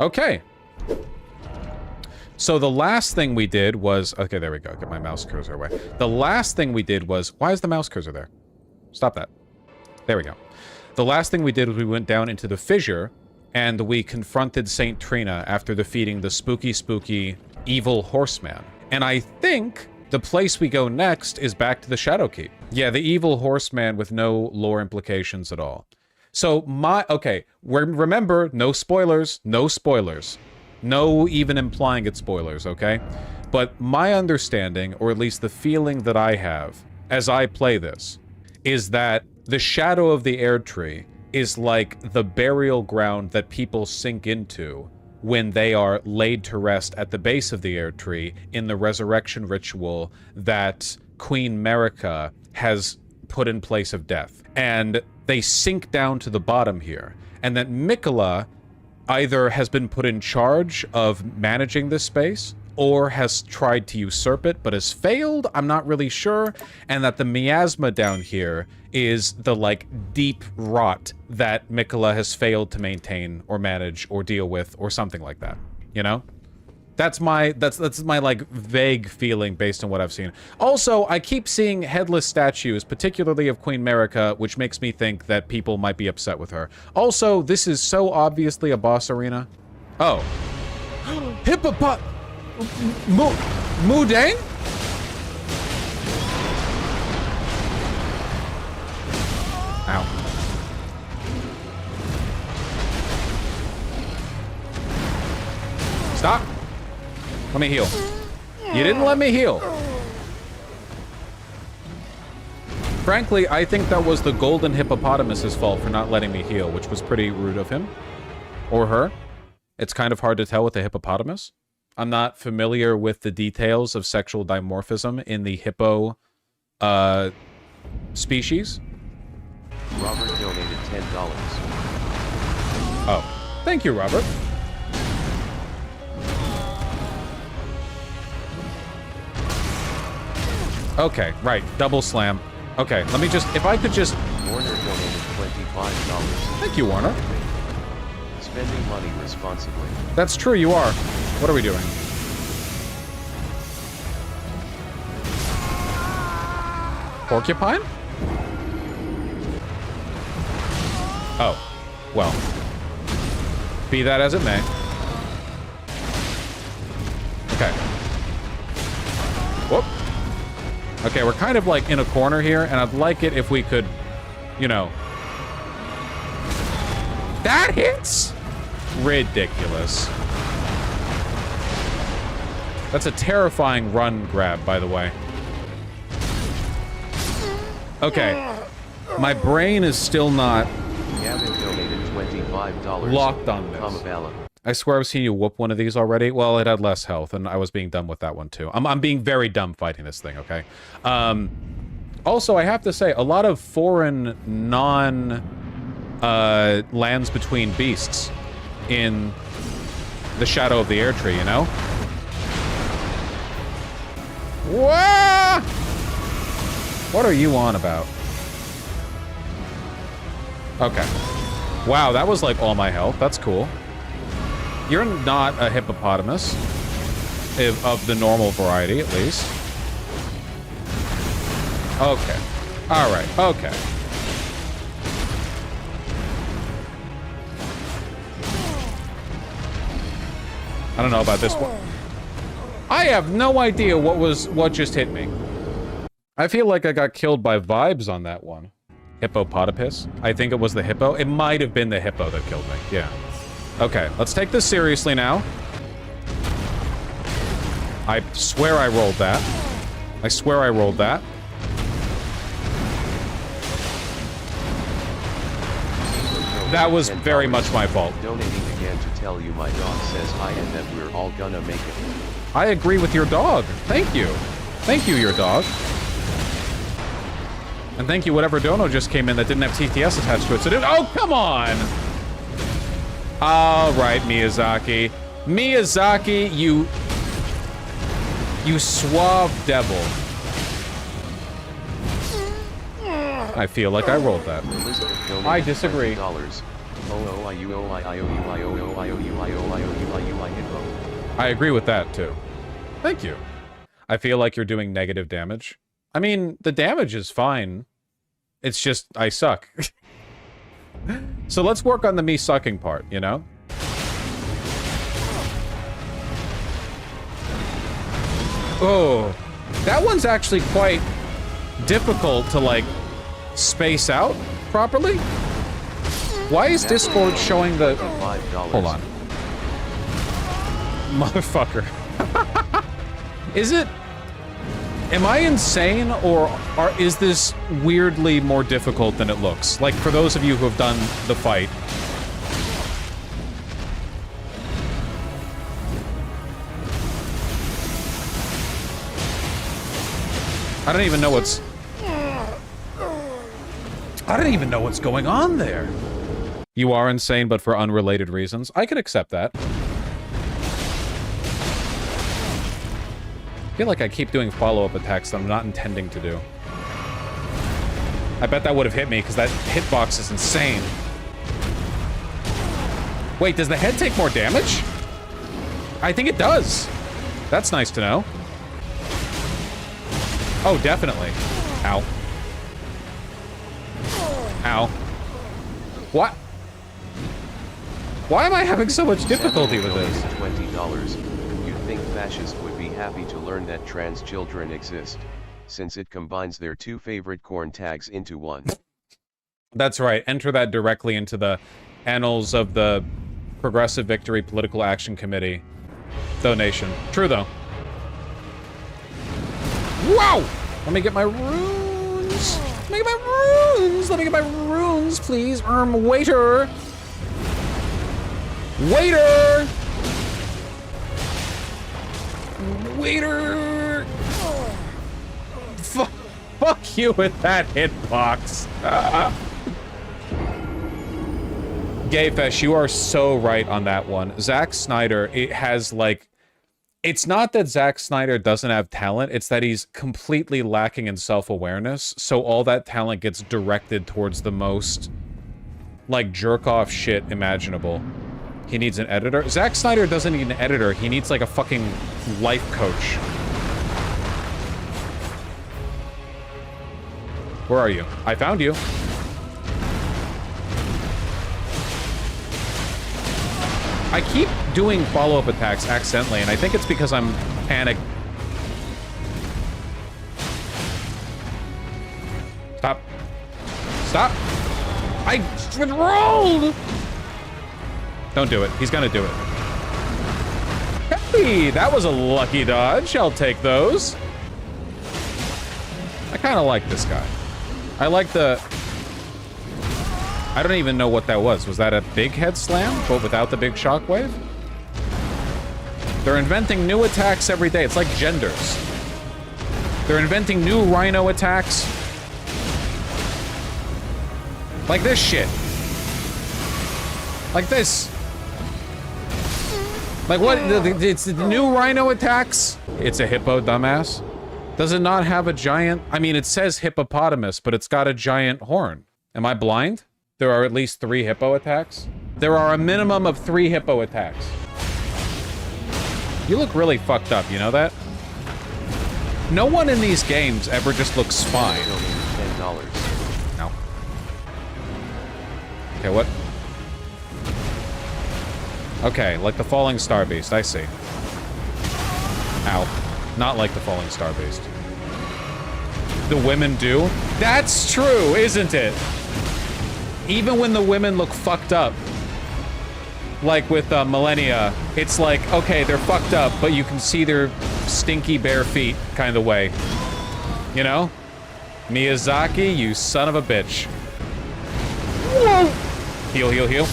Okay. So the last thing we did was... Okay, there we go. Get my mouse cursor away. The last thing we did was... Why is the mouse cursor there? Stop that. There we go. The last thing we did was we went down into the fissure, and we confronted Saint Trina after defeating the spooky, evil horseman. And I think the place we go next is back to the Shadow Keep. Yeah, the evil horseman with no lore implications at all. So okay, remember, no spoilers, no spoilers. No even implying it's spoilers, okay? But my understanding, or at least the feeling that I have as I play this, is that the Shadow of the Air Tree is like the burial ground that people sink into when they are laid to rest at the base of the Air Tree in the resurrection ritual that Queen Marika has put in place of death. And they sink down to the bottom here. And that Miquella either has been put in charge of managing this space, or has tried to usurp it, but has failed, I'm not really sure, and that the miasma down here is the, like, deep rot that Miquella has failed to maintain, or manage, or deal with, or something like that, you know? That's my, like, vague feeling based on what I've seen. Also, I keep seeing headless statues, particularly of Queen Marika, which makes me think that people might be upset with her. Also, this is so obviously a boss arena. Oh. Hippopot... Mudane? Ow. Stop. Let me heal. You didn't let me heal. Frankly, I think that was the golden hippopotamus's fault for not letting me heal, which was pretty rude of him. Or her. It's kind of hard to tell with the hippopotamus. I'm not familiar with the details of sexual dimorphism in the hippo species. Robert donated $10. Oh. Thank you, Robert. Okay, right. Double slam. Okay, let me just... If I could just... Warner donated $25. Thank you, Warner. Spending money responsibly. That's true, you are. What are we doing? Porcupine? Oh. Well. Be that as it may. Okay. Whoop. Okay, we're kind of like in a corner here, and I'd like it if we could, you know... That hits? Ridiculous. That's a terrifying run grab, by the way. Okay. My brain is still not... Gavin donated $25. Locked on this. I swear I've seen you whoop one of these already. Well, it had less health, and I was being dumb with that one, too. I'm being very dumb fighting this thing, okay? Also, I have to say, a lot of foreign, lands between beasts in the Shadow of the Air Tree, you know? Whoa! What are you on about? Okay. Wow, that was like all my health. That's cool. You're not a hippopotamus. Of the normal variety, at least. Okay. Alright, okay. I don't know about this one. I have no idea what just hit me. I feel like I got killed by vibes on that one. Hippopotamus. I think it was the hippo. It might have been the hippo that killed me. Yeah. Okay, let's take this seriously now. I swear I rolled that. I swear I rolled that. That was very much my fault. Donating again to tell you my dog says hi and that we're all gonna make it. I agree with your dog. Thank you. Thank you, your dog. And thank you, whatever dono just came in that didn't have TTS attached to it. So oh, come on! All right, Miyazaki. Miyazaki, you suave devil. I feel like I rolled that. I disagree. I agree with that, too. Thank you. I feel like you're doing negative damage. I mean, the damage is fine. It's just, I suck. So let's work on the me sucking part, you know? Oh, that one's actually quite difficult to, like, space out properly. Why is Discord showing the... Hold on. Motherfucker. Is it... Am I insane, or is this weirdly more difficult than it looks? Like, for those of you who have done the fight. I don't even know what's... I don't even know what's going on there. You are insane, but for unrelated reasons. I can accept that. I feel like I keep doing follow-up attacks that I'm not intending to do. I bet that would have hit me, because that hitbox is insane. Wait, does the head take more damage? I think it does. That's nice to know. Oh, definitely. Ow. Ow. What? Why am I having so much difficulty with this? $20. You'd think fascists would be happy to learn that trans children exist, since it combines their two favorite corn tags into one. That's right. Enter that directly into the annals of the Progressive Victory Political Action Committee donation. True, though. Wow! Let me get my runes. Let me get my runes. Let me get my runes, please. Waiter. Waiter! Waiter! Fuck you with that hitbox. Gayfesh, you are so right on that one. Zack Snyder, it has like... It's not that Zack Snyder doesn't have talent, it's that he's completely lacking in self-awareness, so all that talent gets directed towards the most, like, jerk-off shit imaginable. He needs an editor? Zack Snyder doesn't need an editor, he needs, like, a fucking life coach. Where are you? I found you. I keep doing follow-up attacks accidentally, and I think it's because I'm panicked. Stop. Stop. I rolled! Don't do it. He's gonna do it. Hey, that was a lucky dodge. I'll take those. I kind of like this guy. I like the... I don't even know what that was. Was that a big head slam, but without the big shockwave? They're inventing new attacks every day. It's like genders. They're inventing new rhino attacks. Like this shit. Like this. Like what? It's the new rhino attacks. It's a hippo, dumbass. Does it not have a giant? I mean, it says hippopotamus, but it's got a giant horn. Am I blind? There are at least 3 hippo attacks. There are a minimum of 3 hippo attacks. You look really fucked up, you know that? No one in these games ever just looks fine. $10. No. Okay, what? Okay, like the Falling Star Beast, I see. Ow. Not like the Falling Star Beast. The women do? That's true, isn't it? Even when the women look fucked up, like with Millennia, it's like, okay, they're fucked up, but you can see their stinky bare feet kind of way. You know? Miyazaki, you son of a bitch. Whoa! Heal, heal, heal.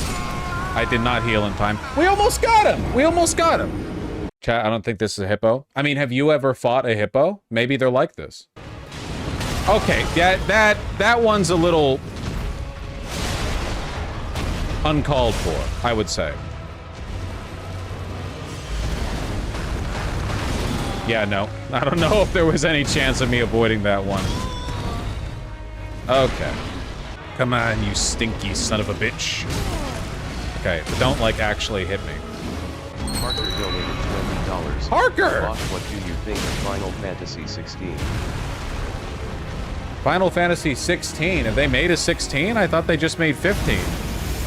I did not heal in time. We almost got him! We almost got him! Chat, I don't think this is a hippo. I mean, have you ever fought a hippo? Maybe they're like this. Okay, yeah, that one's a little... uncalled for, I would say. Yeah, no. I don't know if there was any chance of me avoiding that one. Okay. Come on, you stinky son of a bitch. Okay, but don't, like, actually hit me. Parker donated $20. Parker! Vaush, what do you think of Final Fantasy 16? Final Fantasy 16. Have they made a 16? I thought they just made 15.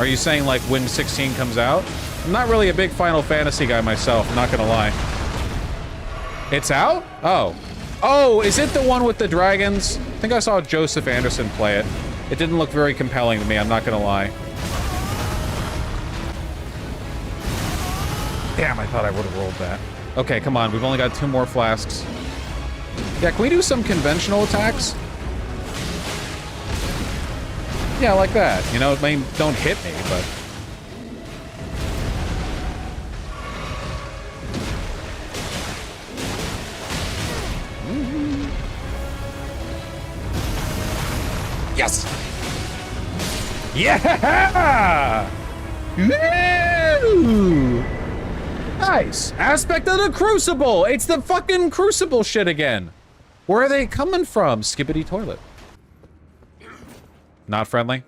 Are you saying, like, when 16 comes out? I'm not really a big Final Fantasy guy myself, I'm not gonna lie. It's out? Oh. Oh, is it the one with the dragons? I think I saw Joseph Anderson play it. It didn't look very compelling to me, I'm not gonna lie. Damn, I thought I would have rolled that. Okay, come on, we've only got 2 more flasks. Yeah, can we do some conventional attacks? Yeah, like that. You know, I mean, don't hit me, but... Yes! Yeah! Woo! Nice! Aspect of the Crucible! It's the fucking Crucible shit again! Where are they coming from? Skibbity toilet. Not friendly?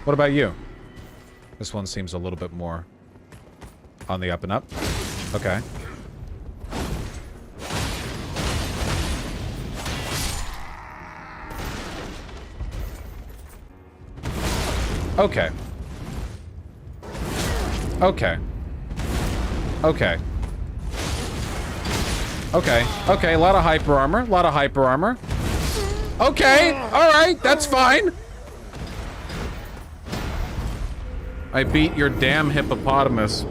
What about you? This one seems a little bit more on the up and up. Okay. Okay. Okay. Okay. Okay. Okay, a lot of hyper armor. A lot of hyper armor. Okay, alright, that's fine. I beat your damn hippopotamus,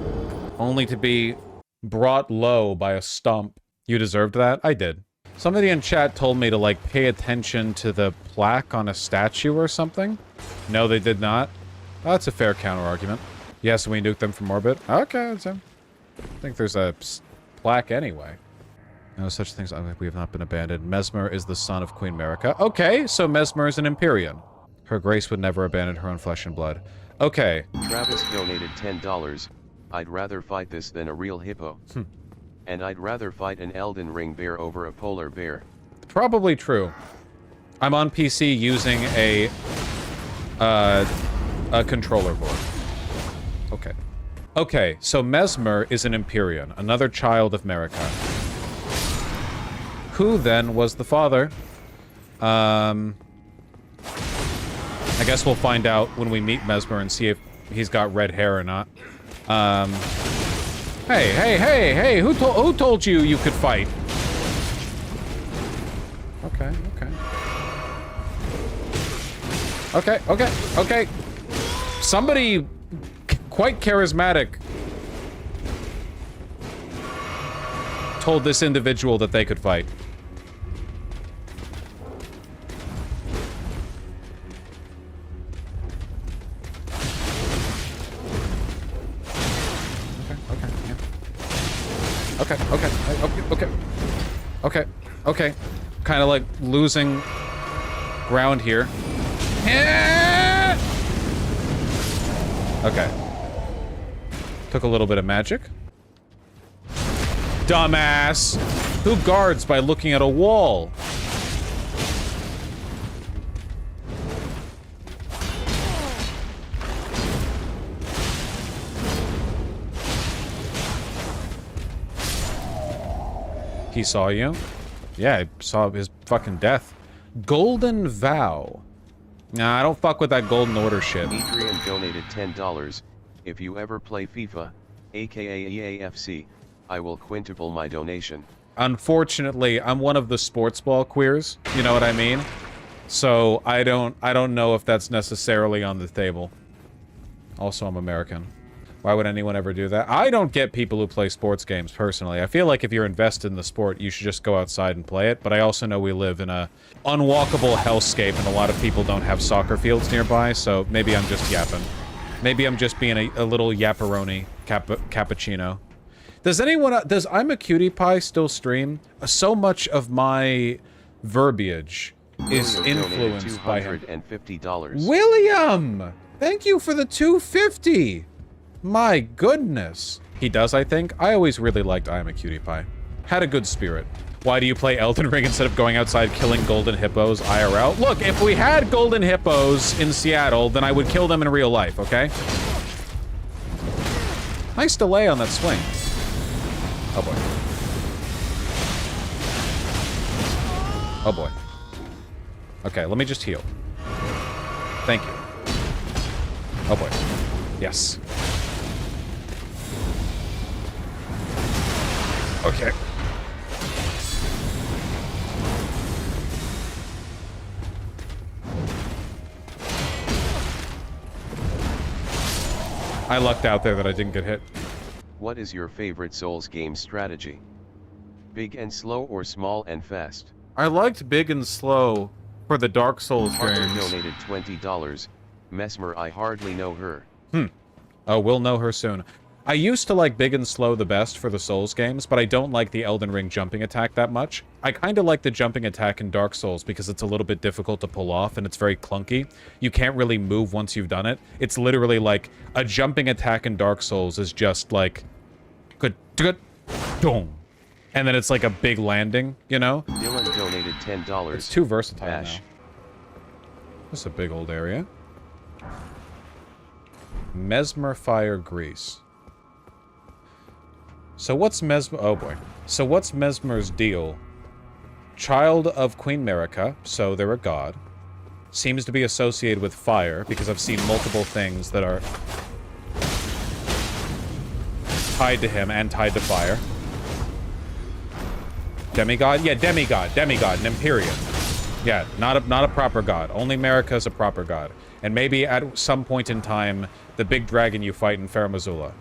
only to be brought low by a stump. You deserved that? I did. Somebody in chat told me to, like, pay attention to the plaque on a statue or something. No, they did not. That's a fair counter-argument. Yes, we nuked them from orbit. Okay, I think there's a plaque anyway. No such things. We have not been abandoned. Mesmer is the son of Queen Marika. Okay, so Mesmer is an Empyrean. Her Grace would never abandon her own flesh and blood. Okay. Travis donated $10. I'd rather fight this than a real hippo. And I'd rather fight an Elden Ring bear over a polar bear. Probably true. I'm on PC using a controller board. Okay. Okay, so Mesmer is an Empyrean, another child of Marika. Who then was the father? I guess we'll find out when we meet Mesmer and see if he's got red hair or not. Hey, who told you you could fight? Okay. Somebody quite charismatic told this individual that they could fight. Okay. Kind of like losing ground here. Okay. Took a little bit of magic. Dumbass! Who guards by looking at a wall? He saw you? Yeah, I saw his fucking death. Golden Vow. Nah, I don't fuck with that Golden Order shit. Adrian donated $10. If you ever play FIFA, aka EAFC, I will quintuple my donation. Unfortunately, I'm one of the sports ball queers, you know what I mean? So I don't know if that's necessarily on the table. Also, I'm American. Why would anyone ever do that? I don't get people who play sports games, personally. I feel like if you're invested in the sport, you should just go outside and play it, but I also know we live in a unwalkable hellscape and a lot of people don't have soccer fields nearby, so maybe I'm just yapping. Maybe I'm just being a little yapperoni cappuccino. Does anyone... Does I'm a Cutie Pie still stream? So much of my verbiage is influenced by him. $250. William! Thank you for the $250! My goodness. He does, I think. I always really liked I Am a Cutie Pie. Had a good spirit. Why do you play Elden Ring instead of going outside killing golden hippos IRL? Look, if we had golden hippos in Seattle, then I would kill them in real life, okay? Nice delay on that swing. Oh boy. Oh boy. Okay, let me just heal. Thank you. Oh boy. Yes. Okay. I lucked out there that I didn't get hit. What is your favorite Souls game strategy? Big and slow or small and fast? I liked big and slow for the Dark Souls Harper games. donated $20. Mesmer, I hardly know her. Oh, we'll know her soon. I used to like big and slow the best for the Souls games, but I don't like the Elden Ring jumping attack that much. I kind of like the jumping attack in Dark Souls because it's a little bit difficult to pull off and it's very clunky. You can't really move once you've done it. It's literally like a jumping attack in Dark Souls is just like good, boom. And then it's like a big landing, you know? Dylan donated $10. It's too versatile Bash. now. This is a big old area. Mesmer Fire Grease. So what's Mesmer... Oh, boy. So what's Mesmer's deal? Child of Queen Marika, so they're a god. Seems to be associated with fire, because I've seen multiple things that are tied to him and tied to fire. Demigod? Yeah, demigod, an Empyrean. Yeah, not a proper god. Only Marika is a proper god. And maybe at some point in time, the big dragon you fight in Faramazula.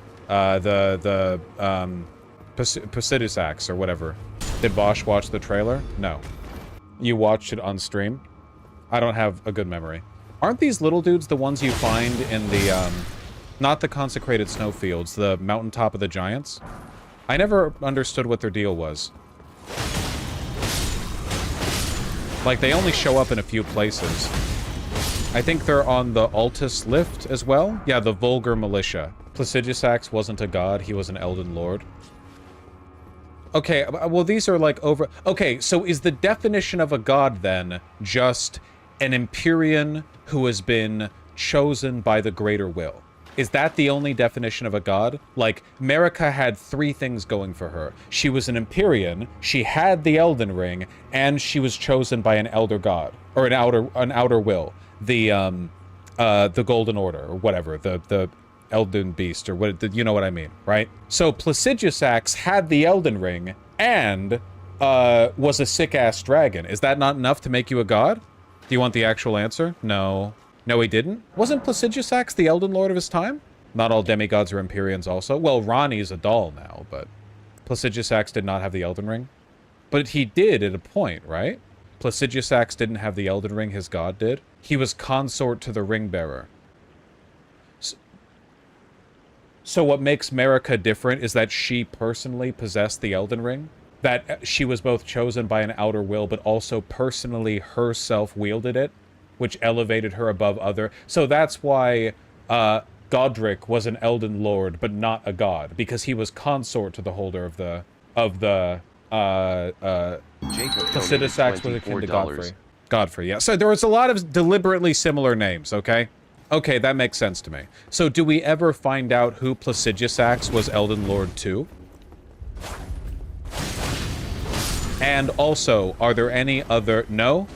Presidisax or whatever. Did Vaush watch the trailer? No. You watched it on stream? I don't have a good memory. Aren't these little dudes the ones you find in the, not the consecrated snowfields, the mountaintop of the giants? I never understood what their deal was. Like, they only show up in a few places. I think they're on the Altus Lift as well? Yeah, the Vulgar Militia. Placidusax wasn't a god, he was an Elden Lord. Okay, well, these are like over... Okay, so is the definition of a god, then, just an Empyrean who has been chosen by the greater will? Is that the only definition of a god? Like, Marika had three things going for her. She was an Empyrean, she had the Elden Ring, and she was chosen by an elder god. Or an outer will. The Golden Order, or whatever. The Elden Beast, or what, you know what I mean, right? So Placidusax had the Elden Ring, and was a sick-ass dragon. Is that not enough to make you a god? Do you want the actual answer? No. No, he didn't? Wasn't Placidusax the Elden Lord of his time? Not all demigods are Empyreans also. Well, Ranni's a doll now, but Placidusax did not have the Elden Ring. But he did at a point, right? Placidusax didn't have the Elden Ring, his god did. He was consort to the Ring-bearer. So what makes Marika different is that she personally possessed the Elden Ring? That she was both chosen by an outer will, but also personally herself wielded it, which elevated her above other. So that's why Godric was an Elden Lord, but not a god, because he was consort to the holder of the Placidusax was akin to Godfrey. Godfrey, yeah. So there was a lot of deliberately similar names, okay? Okay, that makes sense to me. So do we ever find out who Placidusax was Elden Lord to? And also, are there any other... No?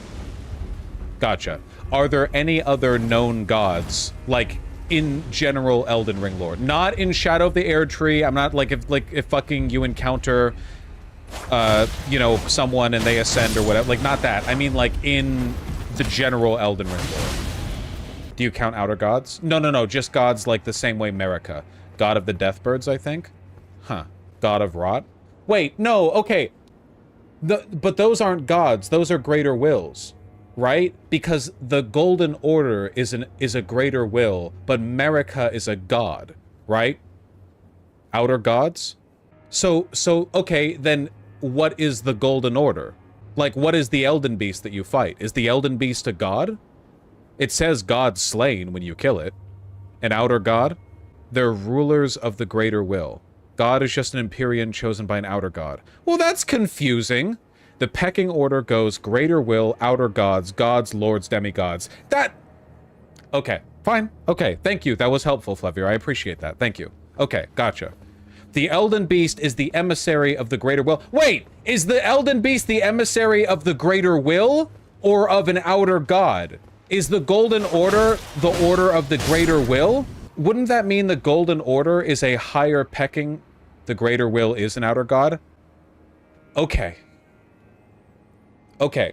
Gotcha. Are there any other known gods, like, in general Elden Ring lore? Not in Shadow of the Erdtree. I'm not, like, if fucking you encounter, you know, someone and they ascend or whatever. Like, not that. I mean, like, in the general Elden Ring lore. Do you count outer gods? No, just gods like the same way Marika. God of the Deathbirds, I think? Huh. God of Rot? Wait, no, okay. But those aren't gods. Those are greater wills. Right? Because the Golden Order is a greater will, but Marika is a god, right? Outer gods? So okay, then what is the Golden Order? Like, what is the Elden Beast that you fight? Is the Elden Beast a god? It says god slain when you kill it. An outer god? They're rulers of the greater will. God is just an Empyrean chosen by an outer god. Well, that's confusing. The pecking order goes greater will, outer gods, gods, lords, demigods. That... Okay, fine. Okay, thank you. That was helpful, Flevier. I appreciate that. Thank you. Okay, gotcha. The Elden Beast is the emissary of the greater will. Wait! Is the Elden Beast the emissary of the greater will? Or of an outer god? Is the Golden Order the order of the greater will? Wouldn't that mean the Golden Order is a higher pecking? The greater will is an outer god? Okay. Okay.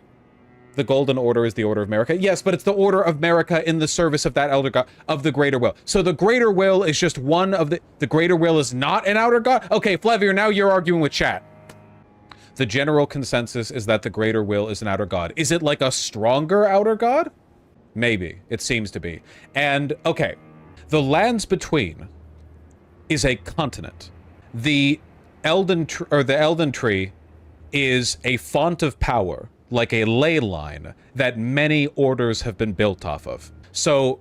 The Golden Order is the Order of Marika. Yes, but it's the Order of Marika in the service of that elder god, of the greater will. So the greater will is just one of the greater will is not an outer god? Okay, Flevier, now you're arguing with chat. The general consensus is that the greater will is an outer god. Is it like a stronger outer god? Maybe. It seems to be. And, okay. The Lands Between is a continent. The Elden Tree is a font of power, like a ley line that many orders have been built off of. So,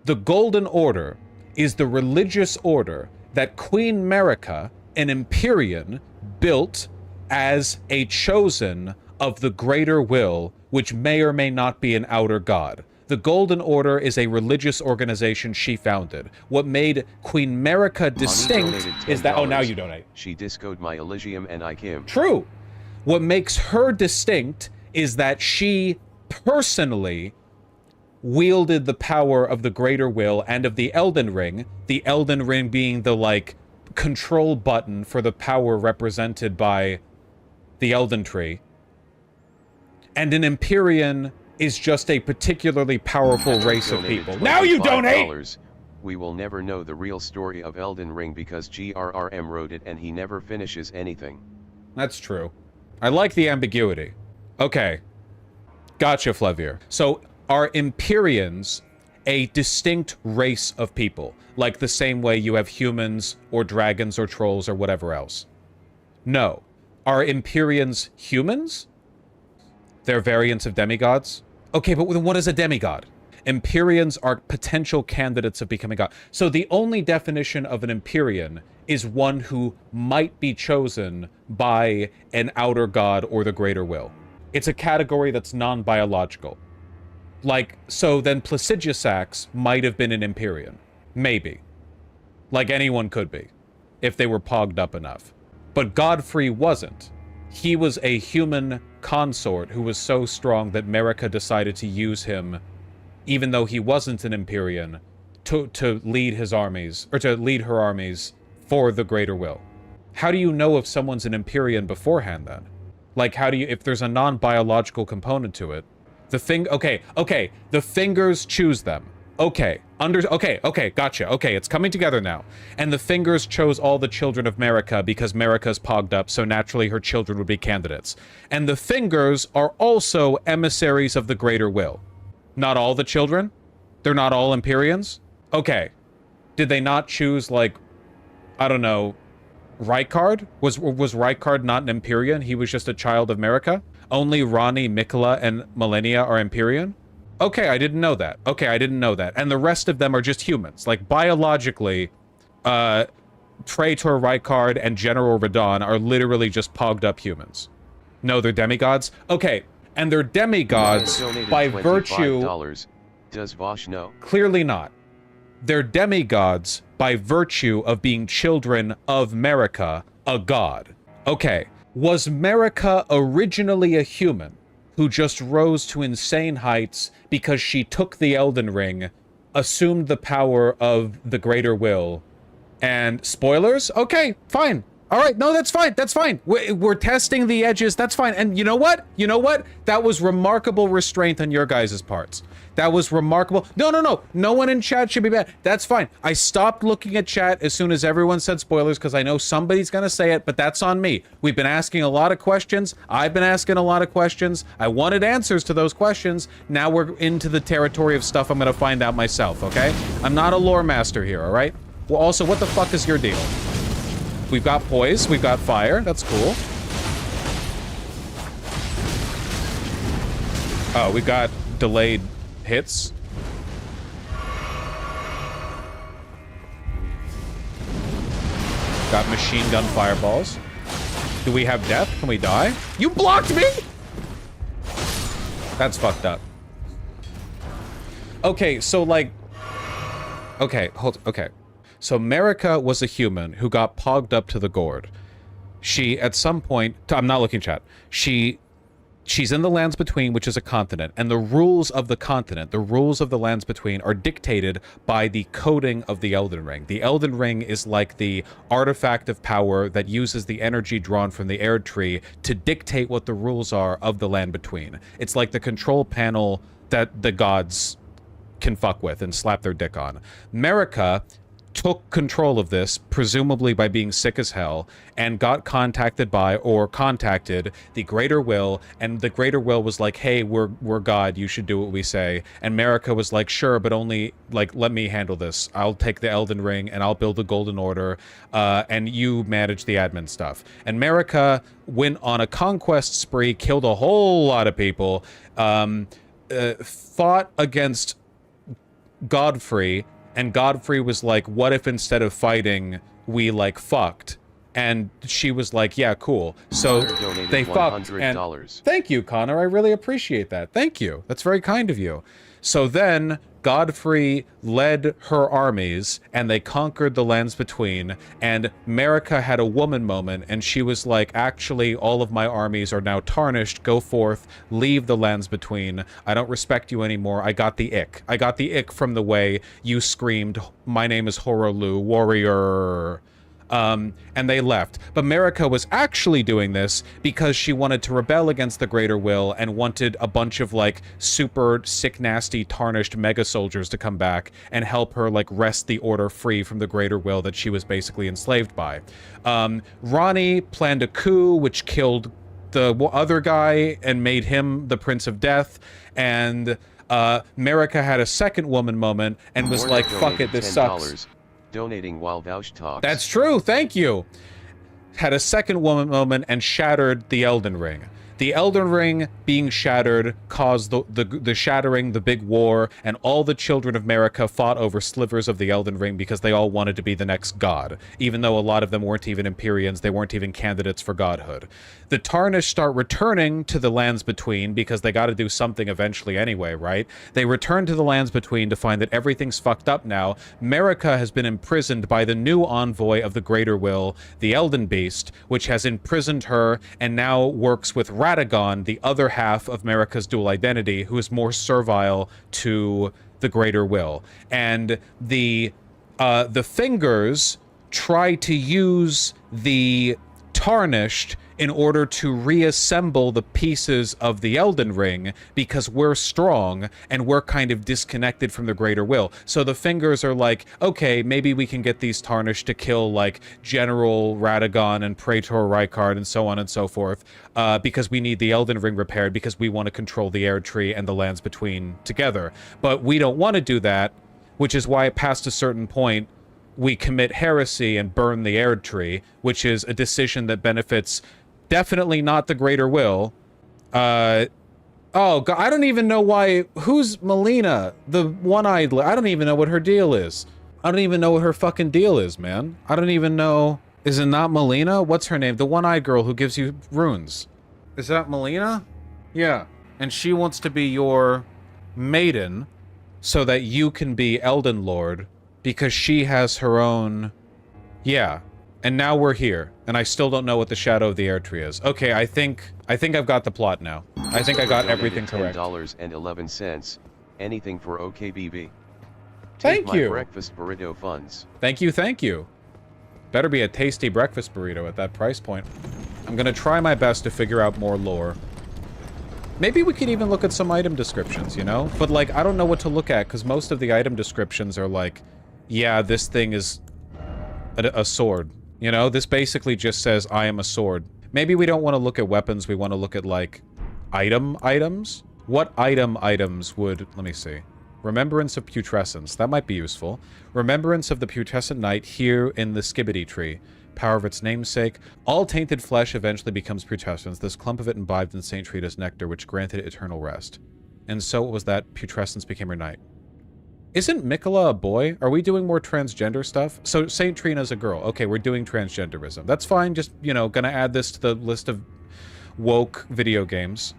the Golden Order is the religious order that Queen Marika, an Empyrean, built as a chosen of the greater will, which may or may not be an outer god. The Golden Order is a religious organization she founded. What made Queen Marika distinct is that... Oh, now you donate. She discoed my Elysium and I Kim. True. What makes her distinct is that she personally wielded the power of the greater will and of the Elden Ring being the, like, control button for the power represented by the Elden Tree. And an Empyrean is just a particularly powerful race of people. Now you donate! We will never know the real story of Elden Ring because GRRM wrote it and he never finishes anything. That's true. I like the ambiguity. Okay. Gotcha, Flevier. So, are Empyreans a distinct race of people? Like the same way you have humans, or dragons, or trolls, or whatever else? No. Are Empyreans humans? They're variants of demigods? Okay, but what is a demigod? Empyreans are potential candidates of becoming god. So the only definition of an Empyrean is one who might be chosen by an outer god or the greater will. It's a category that's non-biological. Like, so then Placidusax might have been an Empyrean. Maybe. Like anyone could be, if they were pogged up enough. But Godfrey wasn't. He was a human consort who was so strong that Marika decided to use him, even though he wasn't an Empyrean, to lead his armies, or to lead her armies for the greater will. How do you know if someone's an Empyrean beforehand, then? Like, how do you, if there's a non-biological component to it? Okay, the fingers choose them. Okay, gotcha. Okay, it's coming together now. And the fingers chose all the children of Marika because Marika's pogged up, so naturally her children would be candidates. And the fingers are also emissaries of the greater will. Not all the children? They're not all Empyreans? Okay. Did they not choose, like, I don't know, Rykard? Was Rykard not an Empyrean? He was just a child of Marika? Only Ranni, Miquella, and Malenia are Empyrean? Okay, I didn't know that. Okay, I didn't know that. And the rest of them are just humans. Like, biologically, Praetor Rykard and General Radon are literally just pogged up humans. No, they're demigods? Okay, and they're demigods by virtue... Does Vaush know? Clearly not. They're demigods by virtue of being children of Marika, a god. Okay, was Marika originally a human who just rose to insane heights because she took the Elden Ring, assumed the power of the greater will, and spoilers? Okay, fine. All right, no, that's fine. That's fine. We're testing the edges. That's fine. And you know what? You know what? That was remarkable restraint on your guys' parts. That was remarkable. No. No one in chat should be bad. That's fine. I stopped looking at chat as soon as everyone said spoilers because I know somebody's going to say it, but that's on me. We've been asking a lot of questions. I've been asking a lot of questions. I wanted answers to those questions. Now we're into the territory of stuff I'm going to find out myself, okay? I'm not a lore master here, all right? Well, also, what the fuck is your deal? We've got poise. We've got fire. That's cool. Oh, we've got delayed hits. Got machine gun fireballs. Do we have death? Can we die? You blocked me? That's fucked up. Okay, so like... Okay, okay. So Marika was a human who got pogged up to the gourd. She, at some point... I'm not looking chat. She's in the Lands Between, which is a continent, and the rules of the continent, the rules of the Lands Between, are dictated by the coding of the Elden Ring. The Elden Ring is like the artifact of power that uses the energy drawn from the Erd Tree to dictate what the rules are of the Land Between. It's like the control panel that the gods can fuck with and slap their dick on. Marika took control of this, presumably by being sick as hell, and got contacted by, or contacted, the Greater Will, and the Greater Will was like, hey, we're God, you should do what we say. And Marika was like, sure, but only, like, let me handle this. I'll take the Elden Ring, and I'll build the Golden Order, and you manage the admin stuff. And Marika went on a conquest spree, killed a whole lot of people, fought against Godfrey, and Godfrey was like, what if instead of fighting, we, like, fucked? And she was like, yeah, cool. So they fucked. And thank you, Connor. I really appreciate that. Thank you. That's very kind of you. So then Godfrey led her armies, and they conquered the Lands Between, and Marika had a woman moment, and she was like, actually, all of my armies are now tarnished. Go forth, leave the Lands Between. I don't respect you anymore. I got the ick. I got the ick from the way you screamed, my name is Horolu, warrior. And they left. But Marika was actually doing this because she wanted to rebel against the Greater Will and wanted a bunch of, like, super sick, nasty, tarnished mega soldiers to come back and help her, like, wrest the Order free from the Greater Will that she was basically enslaved by. Ronnie planned a coup, which killed the other guy and made him the Prince of Death, and Marika had a second woman moment and was like, fuck it, this sucks. Donating while Vaush talks. That's true, thank you. Had a second woman moment and shattered the Elden Ring. The Elden Ring being shattered caused the shattering, the big war, and all the children of Marika fought over slivers of the Elden Ring because they all wanted to be the next god. Even though a lot of them weren't even Empyreans, they weren't even candidates for godhood. The Tarnished start returning to the Lands Between because they got to do something eventually anyway, right? They return to the Lands Between to find that everything's fucked up now. Marika has been imprisoned by the new envoy of the Greater Will, the Elden Beast, which has imprisoned her and now works with Radagon, the other half of Marika's dual identity, who is more servile to the Greater Will. And the Fingers try to use the Tarnished in order to reassemble the pieces of the Elden Ring because we're strong and we're kind of disconnected from the Greater Will. So the Fingers are like, okay, maybe we can get these Tarnished to kill, like, General Radagon and Praetor Rykard and so on and so forth, because we need the Elden Ring repaired because we want to control the Erd Tree and the Lands Between together. But we don't want to do that, which is why past a certain point, we commit heresy and burn the Erd Tree, which is a decision that benefits definitely not the Greater Will. Oh, God, I don't even know why... Who's Melina? The one-eyed... I don't even know what her deal is. I don't even know what her fucking deal is, man. I don't even know... Is it not Melina? What's her name? The one-eyed girl who gives you runes. Is that Melina? Yeah. And she wants to be your maiden so that you can be Elden Lord because she has her own... Yeah. And now we're here, and I still don't know what the Shadow of the Erd Tree is. Okay, I think I've got the plot now. I think I got everything correct. $10.11. Anything for OKBB. Thank you. My breakfast burrito funds. Thank you, thank you. Better be a tasty breakfast burrito at that price point. I'm gonna try my best to figure out more lore. Maybe we could even look at some item descriptions, you know? But, like, I don't know what to look at, because most of the item descriptions are like, yeah, this thing is a sword. You know, this basically just says, I am a sword. Maybe we don't want to look at weapons, we want to look at, like, items? What items would... Let me see. Remembrance of Putrescence. That might be useful. Remembrance of the Putrescent Knight here in the Skibbity Tree. Power of its namesake. All tainted flesh eventually becomes putrescence. This clump of it imbibed in Saint Rita's nectar, which granted it eternal rest. And so it was that putrescence became her knight. Isn't Miquella a boy? Are we doing more transgender stuff? So Saint Trina's a girl. Okay, we're doing transgenderism. That's fine. Just, you know, gonna add this to the list of woke video games.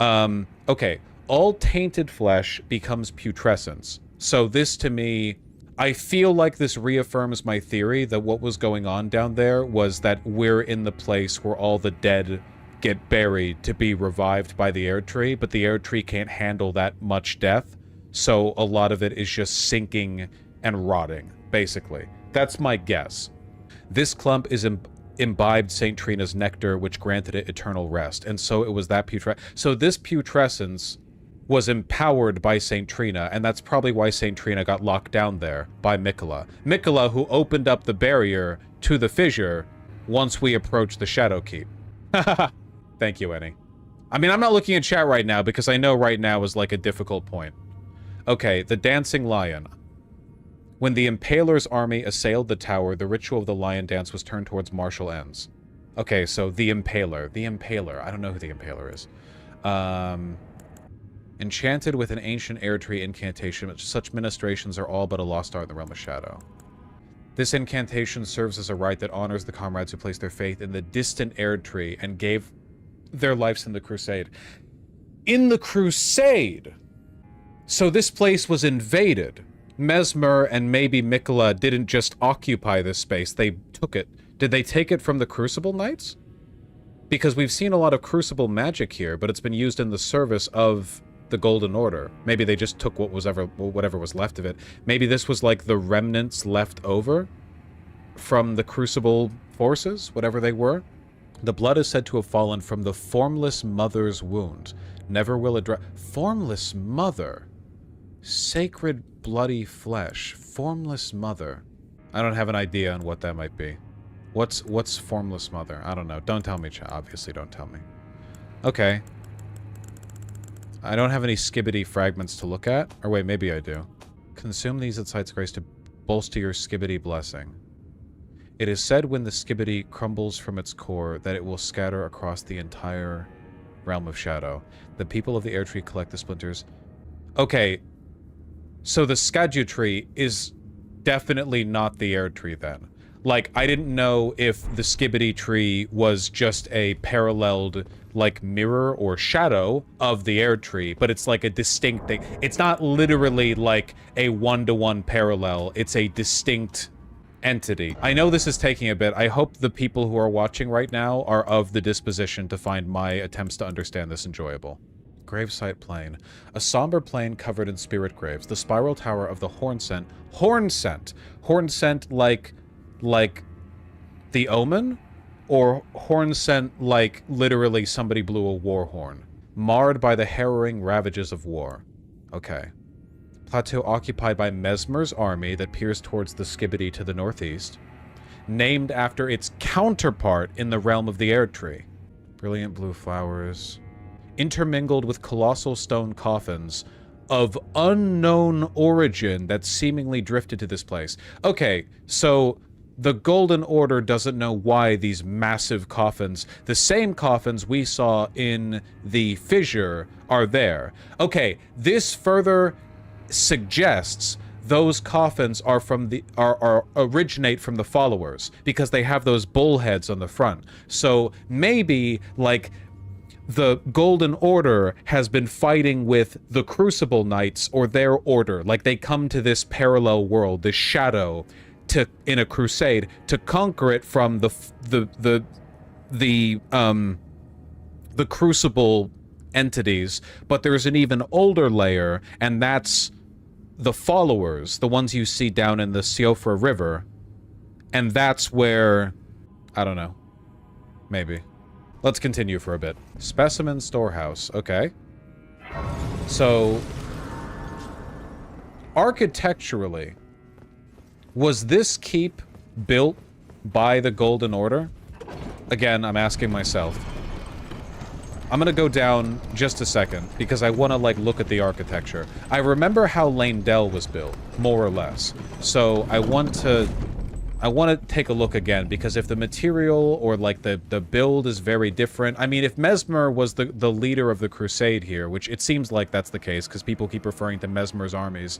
Okay. All tainted flesh becomes putrescence. So this, to me, I feel like this reaffirms my theory that what was going on down there was that we're in the place where all the dead get buried to be revived by the air tree, but the air tree can't handle that much death. So a lot of it is just sinking and rotting, basically. That's my guess. This clump is imbibed St. Trina's nectar, which granted it eternal rest. And so it was that so this putrescence was empowered by St. Trina, and that's probably why St. Trina got locked down there by Miquella. Miquella, who opened up the barrier to the fissure once we approached the Shadow Keep. Thank you, Annie. I mean, I'm not looking at chat right now because I know right now is like a difficult point. Okay, the Dancing Lion. When the Impaler's army assailed the tower, the ritual of the lion dance was turned towards martial ends. Okay, so the Impaler. The Impaler. I don't know who the Impaler is. Enchanted with an ancient air tree incantation, such ministrations are all but a lost art in the realm of shadow. This incantation serves as a rite that honors the comrades who placed their faith in the distant air tree and gave their lives in the crusade. In the crusade! So this place was invaded. Mesmer and maybe Miquella didn't just occupy this space, they took it. Did they take it from the Crucible Knights? Because we've seen a lot of Crucible magic here, but it's been used in the service of the Golden Order. Maybe they just took whatever was left of it. Maybe this was like the remnants left over from the Crucible forces, whatever they were. The blood is said to have fallen from the Formless Mother's wound. Never will address... Formless Mother? Sacred bloody flesh. Formless Mother. I don't have an idea on what that might be. What's Formless Mother? I don't know. Don't tell me, obviously don't tell me. Okay. I don't have any skibbity fragments to look at. Or wait, maybe I do. Consume these at Sight's Grace to bolster your skibbity blessing. It is said when the skibbity crumbles from its core that it will scatter across the entire realm of shadow. The people of the air tree collect the splinters. Okay, so the Skadu tree is definitely not the air tree then. Like, I didn't know if the skibbity tree was just a paralleled, like, mirror or shadow of the air tree, but it's like a distinct thing. It's not literally like a one-to-one parallel. It's a distinct entity. I know this is taking a bit. I hope the people who are watching right now are of the disposition to find my attempts to understand this enjoyable. Gravesite Plain. A somber plain covered in spirit graves. The spiral tower of the Hornsent. Hornsent! Hornsent like the Omen? Or Hornsent like literally somebody blew a war horn? Marred by the harrowing ravages of war. Okay. Plateau occupied by Mesmer's army that peers towards the Skibbity to the northeast. Named after its counterpart in the realm of the air tree. Brilliant blue flowers. Intermingled with colossal stone coffins of unknown origin that seemingly drifted to this place. Okay, so the Golden Order doesn't know why these massive coffins, the same coffins we saw in the fissure, are there. Okay, this further suggests those coffins are originate from the followers because they have those bull heads on the front. So maybe like the Golden Order has been fighting with the Crucible Knights or their order. Like they come to this parallel world, this shadow, in a crusade to conquer it from the Crucible entities. But there's an even older layer, and that's the followers, the ones you see down in the Siofra River. And that's where, I don't know, maybe. Let's continue for a bit. Specimen storehouse. Okay. So, architecturally, was this keep built by the Golden Order? Again, I'm asking myself. I'm gonna go down just a second, because I want to, like, look at the architecture. I remember how Lane Dell was built, more or less. So, I want to take a look again, because if the material or, like, the build is very different... I mean, if Mesmer was the leader of the crusade here, which it seems like that's the case, because people keep referring to Mesmer's armies.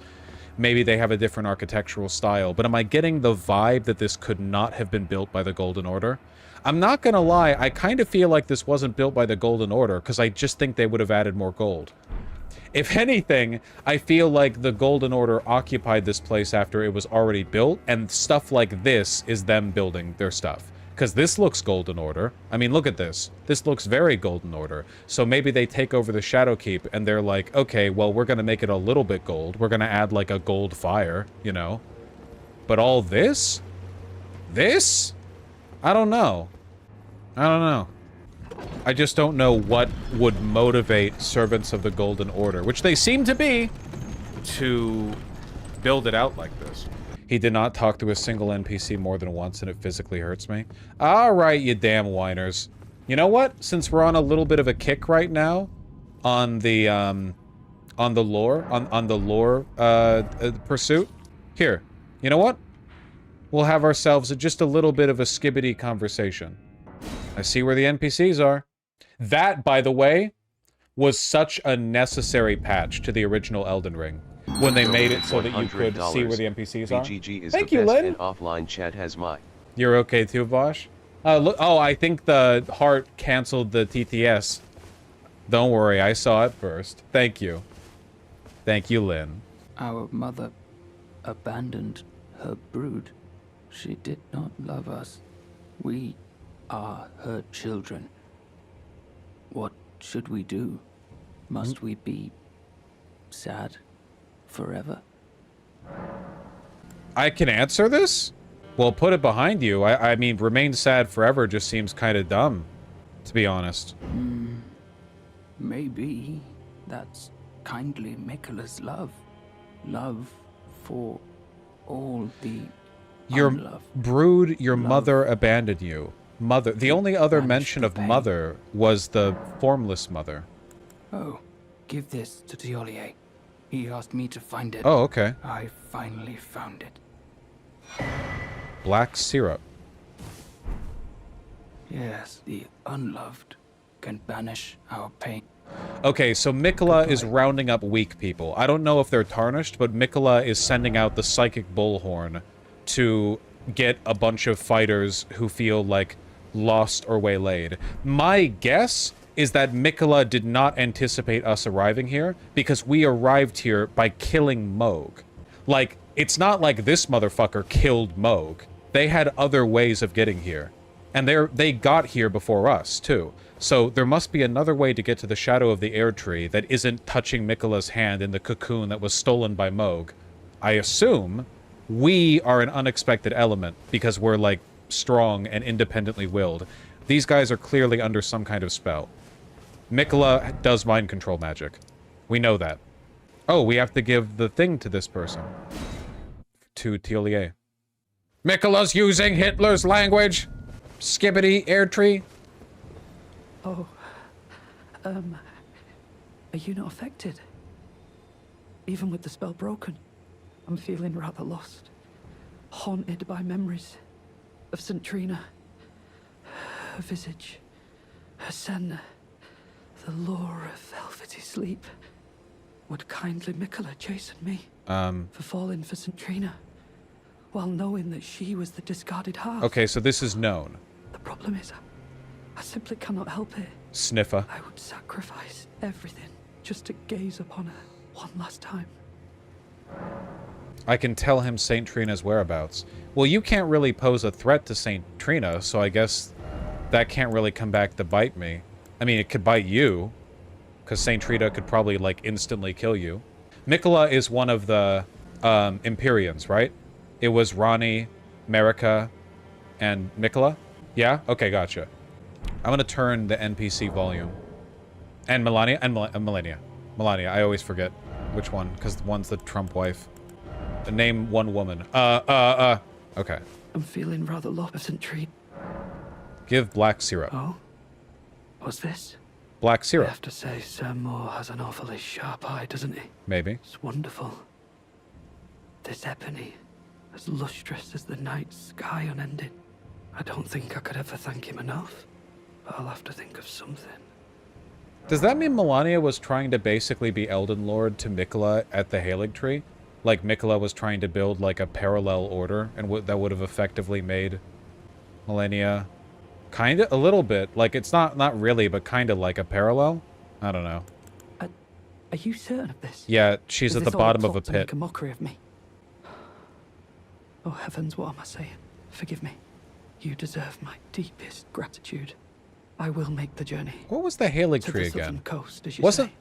Maybe they have a different architectural style. But am I getting the vibe that this could not have been built by the Golden Order? I'm not gonna lie, I kind of feel like this wasn't built by the Golden Order, because I just think they would have added more gold. If anything, I feel like the Golden Order occupied this place after it was already built, and stuff like this is them building their stuff. Because this looks Golden Order. I mean, look at this. This looks very Golden Order. So maybe they take over the Shadowkeep, and they're like, okay, well, we're gonna make it a little bit gold. We're gonna add, like, a gold fire, you know? But all this? This? I don't know. I don't know. I just don't know what would motivate servants of the Golden Order, which they seem to be, to build it out like this. He did not talk to a single NPC more than once, and it physically hurts me. Alright, you damn whiners. You know what? Since we're on a little bit of a kick right now, on the lore pursuit, here, you know what? We'll have ourselves just a little bit of a skibbity conversation. I see where the NPCs are. That, by the way, was such a necessary patch to the original Elden Ring. When they made it so that you could see where the NPCs are. BGG is Thank the you, best, Lynn. and offline chat has my. You're okay too, Vaush? Look, oh, I think the heart canceled the TTS. Don't worry, I saw it first. Thank you. Thank you, Lynn. Our mother abandoned her brood. She did not love us. We are her children. What should we do? Must we be sad forever? I can answer this? Well, put it behind you. I mean, remain sad forever just seems kind of dumb, to be honest. Maybe that's kindly Miquella's love. Love for all the Your unloved. brood, your Love. mother abandoned you. Mother. The only other Vanished mention the of pain. mother was the formless mother. Oh, give this to Thiollier. He asked me to find it. Oh, okay. I finally found it. Black syrup. Yes, the unloved can banish our pain. Okay, so Miquella is rounding up weak people. I don't know if they're tarnished, but Miquella is sending out the psychic bullhorn to get a bunch of fighters who feel like lost or waylaid. My guess is that Miquella did not anticipate us arriving here because we arrived here by killing Moog. Like, it's not like this motherfucker killed Moog. They had other ways of getting here. And they got here before us, too. So there must be another way to get to the shadow of the air tree that isn't touching Miquella's hand in the cocoon that was stolen by Moog. I assume we are an unexpected element because we're, like, strong and independently willed. These guys are clearly under some kind of spell. Miquella does mind control magic. We know that. Oh, we have to give the thing to this person. To Thiollier. Miquella's using Hitler's language! Skibbity air tree. Oh, are you not affected? Even with the spell broken, I'm feeling rather lost. Haunted by memories of St. Trina. Her visage, her scent, the lure of velvety sleep. Would kindly Miquella chasten me for falling for St. Trina, while knowing that she was the discarded half? Okay, so this is known. The problem is, I simply cannot help it. Sniffer. I would sacrifice everything just to gaze upon her one last time. I can tell him St. Trina's whereabouts. Well, you can't really pose a threat to St. Trina, so I guess that can't really come back to bite me. I mean, it could bite you, because St. Trina could probably, like, instantly kill you. Miquella is one of the Empyreans, right? It was Ronnie, Marika, and Miquella? Yeah? Okay, gotcha. I'm gonna turn the NPC volume. And Melania? And Melania. Melania, I always forget which one, because one's the Trump wife. Name one woman. Okay. I'm feeling rather lost of St. Trina. Give black syrup. Oh? What's this? Black I syrup. have to say, Sir Moore has an awfully sharp eye, doesn't he? Maybe. It's wonderful. This ebony, as lustrous as the night sky unending. I don't think I could ever thank him enough, but I'll have to think of something. Does that mean Melania was trying to basically be Elden Lord to Miquella at the Halig Tree? like Miquella was trying to build like a parallel order, and that would have effectively made Millennia kind of a little bit like it's not really, but kind of like a parallel. I don't know. Are you certain of this? Yeah, she's at the bottom of a pit. Make a mockery of me. Oh heavens, what am I saying? Forgive me. You deserve my deepest gratitude. I will make the journey. What was the Halig to tree the southern again? coast, as you Wasn't say.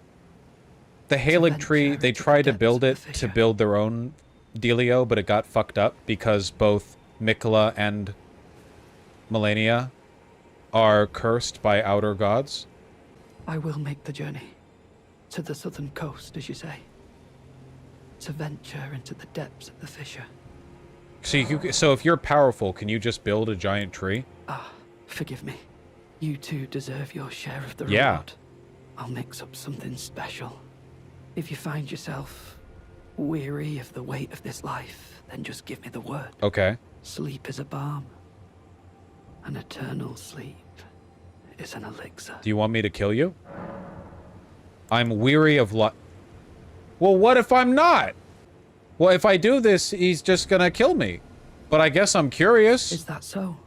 the Halig venture tree, they into the tried to depths build of it the to fissure. build their own dealio, but it got fucked up because both Miquella and Millennia are cursed by outer gods? I will make the journey. To the southern coast, as you say. To venture into the depths of the fissure. So if you're powerful, can you just build a giant tree? Ah, forgive me. You too deserve your share of the Yeah. reward. I'll mix up something special. If you find yourself weary of the weight of this life, then just give me the word. Okay. Sleep is a balm. An eternal sleep is an elixir. Do you want me to kill you? I'm weary of Well, what if I'm not? Well, if I do this, he's just gonna kill me. But I guess I'm curious. Is that so?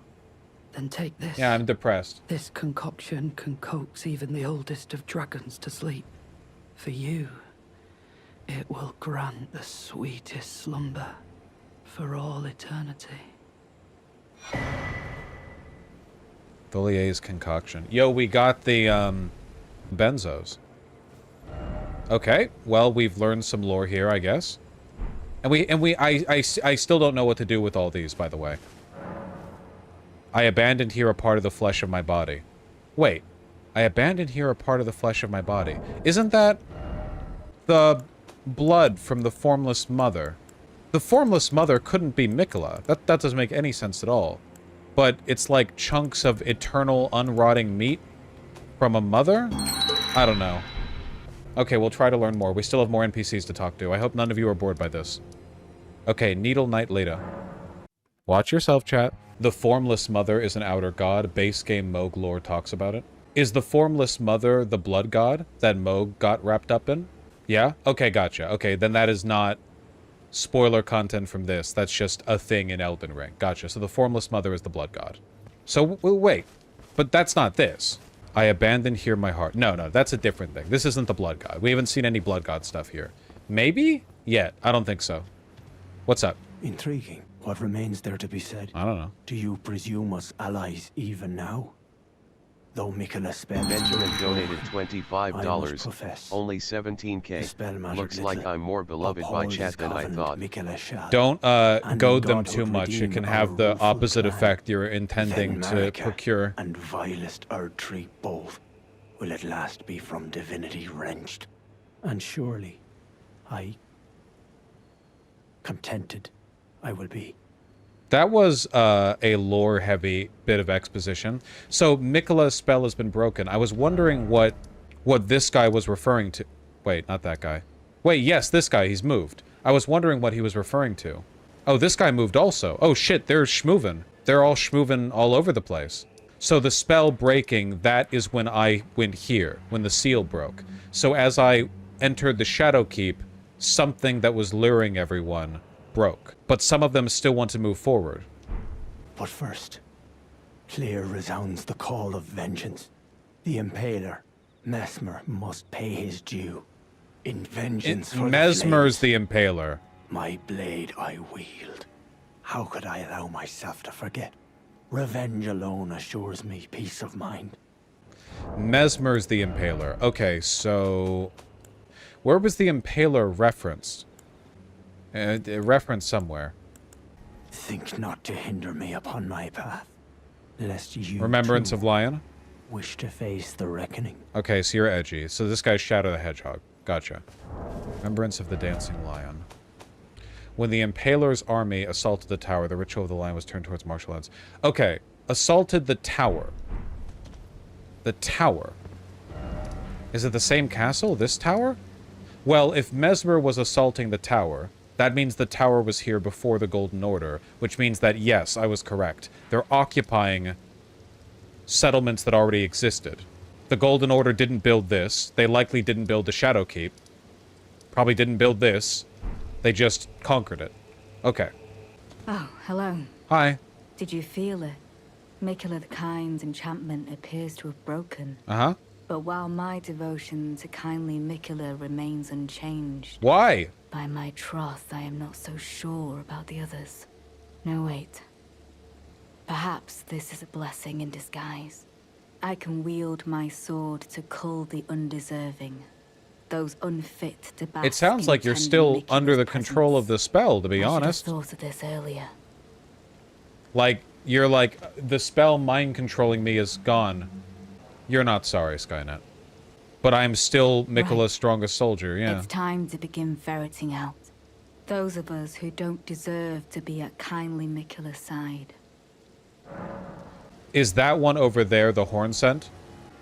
Then take this. Yeah, I'm depressed. This concoction can coax even the oldest of dragons to sleep. For you, it will grant the sweetest slumber for all eternity. Thillier's concoction. Yo, we got the, benzos. Okay, well, we've learned some lore here, I guess. I still don't know what to do with all these, by the way. I abandoned here a part of the flesh of my body. Wait. I abandoned here a part of the flesh of my body. Isn't that the blood from the formless mother? The formless mother couldn't be Miquella. That doesn't make any sense at all. But it's like chunks of eternal unrotting meat from a mother? I don't know. Okay, we'll try to learn more. We still have more NPCs to talk to. I hope none of you are bored by this. Okay, Needle Knight Leda. Watch yourself, chat. The Formless Mother is an outer god. Base game Moog lore talks about it. Is the Formless Mother the blood god that Moog got wrapped up in? Yeah? Okay, gotcha. Okay, then that is not spoiler content from this. That's just a thing in Elden Ring. Gotcha. So the Formless Mother is the blood god. So, wait. But that's not this. I abandoned here my heart. No, that's a different thing. This isn't the blood god. We haven't seen any blood god stuff here. Maybe? Yet. I don't think so. What's up? Intriguing. What remains there to be said? I don't know. Do you presume us allies even now? Though Miquella spent... Benjamin donated I $25. must profess, Only the 17k. spell mattered Looks like little. I'm more beloved by Uphold chat his than I covenant, thought. Miquella shall. Don't And goad in them God too would much. It redeem can our have the rueful opposite clan. effect you're intending Then to marika procure. and vilest Erdtree both will at last be from divinity wrenched. And surely, contented I will be. That was a lore-heavy bit of exposition. So Miquella's spell has been broken. I was wondering what this guy was referring to. Wait, not that guy. Wait, yes, this guy. He's moved. I was wondering what he was referring to. Oh, this guy moved also. Oh shit, they're schmoovin'. They're all schmoovin' all over the place. So the spell breaking, that is when I went here, when the seal broke. So as I entered the Shadow Keep, something that was luring everyone broke. But some of them still want to move forward. But first, clear resounds the call of vengeance. The impaler, Mesmer, must pay his due. In vengeance for Mesmer's the the Impaler. my blade I wield. How could I allow myself to forget? Revenge alone assures me peace of mind. Mesmer's the Impaler. Okay, so... where was the Impaler referenced? Referenced somewhere. Think not to hinder me upon my path, lest you Remembrance too of Lion? wish to face the reckoning. Okay, so you're edgy. So this guy's Shadow the Hedgehog. Gotcha. Remembrance of the Dancing Lion. When the Impaler's army assaulted the tower, the ritual of the lion was turned towards martial arts. Okay, assaulted the tower. The tower. Is it the same castle, this tower? Well, if Mesmer was assaulting the tower, that means the tower was here before the Golden Order, which means that, yes, I was correct. They're occupying settlements that already existed. The Golden Order didn't build this. They likely didn't build the Shadow Keep. Probably didn't build this. They just conquered it. Okay. Oh, hello. Hi. Did you feel it? Miquella the Kind's enchantment appears to have broken. Uh-huh. But while my devotion to kindly Miquella remains unchanged... Why? By my troth, I am not so sure about the others. No, wait. Perhaps this is a blessing in disguise. I can wield my sword to cull the undeserving. Those unfit to bask. It sounds like you're still under the control of the spell, to be honest. I should have thought of this earlier. Like, you're like, the spell mind controlling me is gone. You're not sorry, Skynet. But I'm still Miquella's strongest soldier, yeah. It's time to begin ferreting out those of us who don't deserve to be at kindly Miquella's side. Is that one over there the horn scent?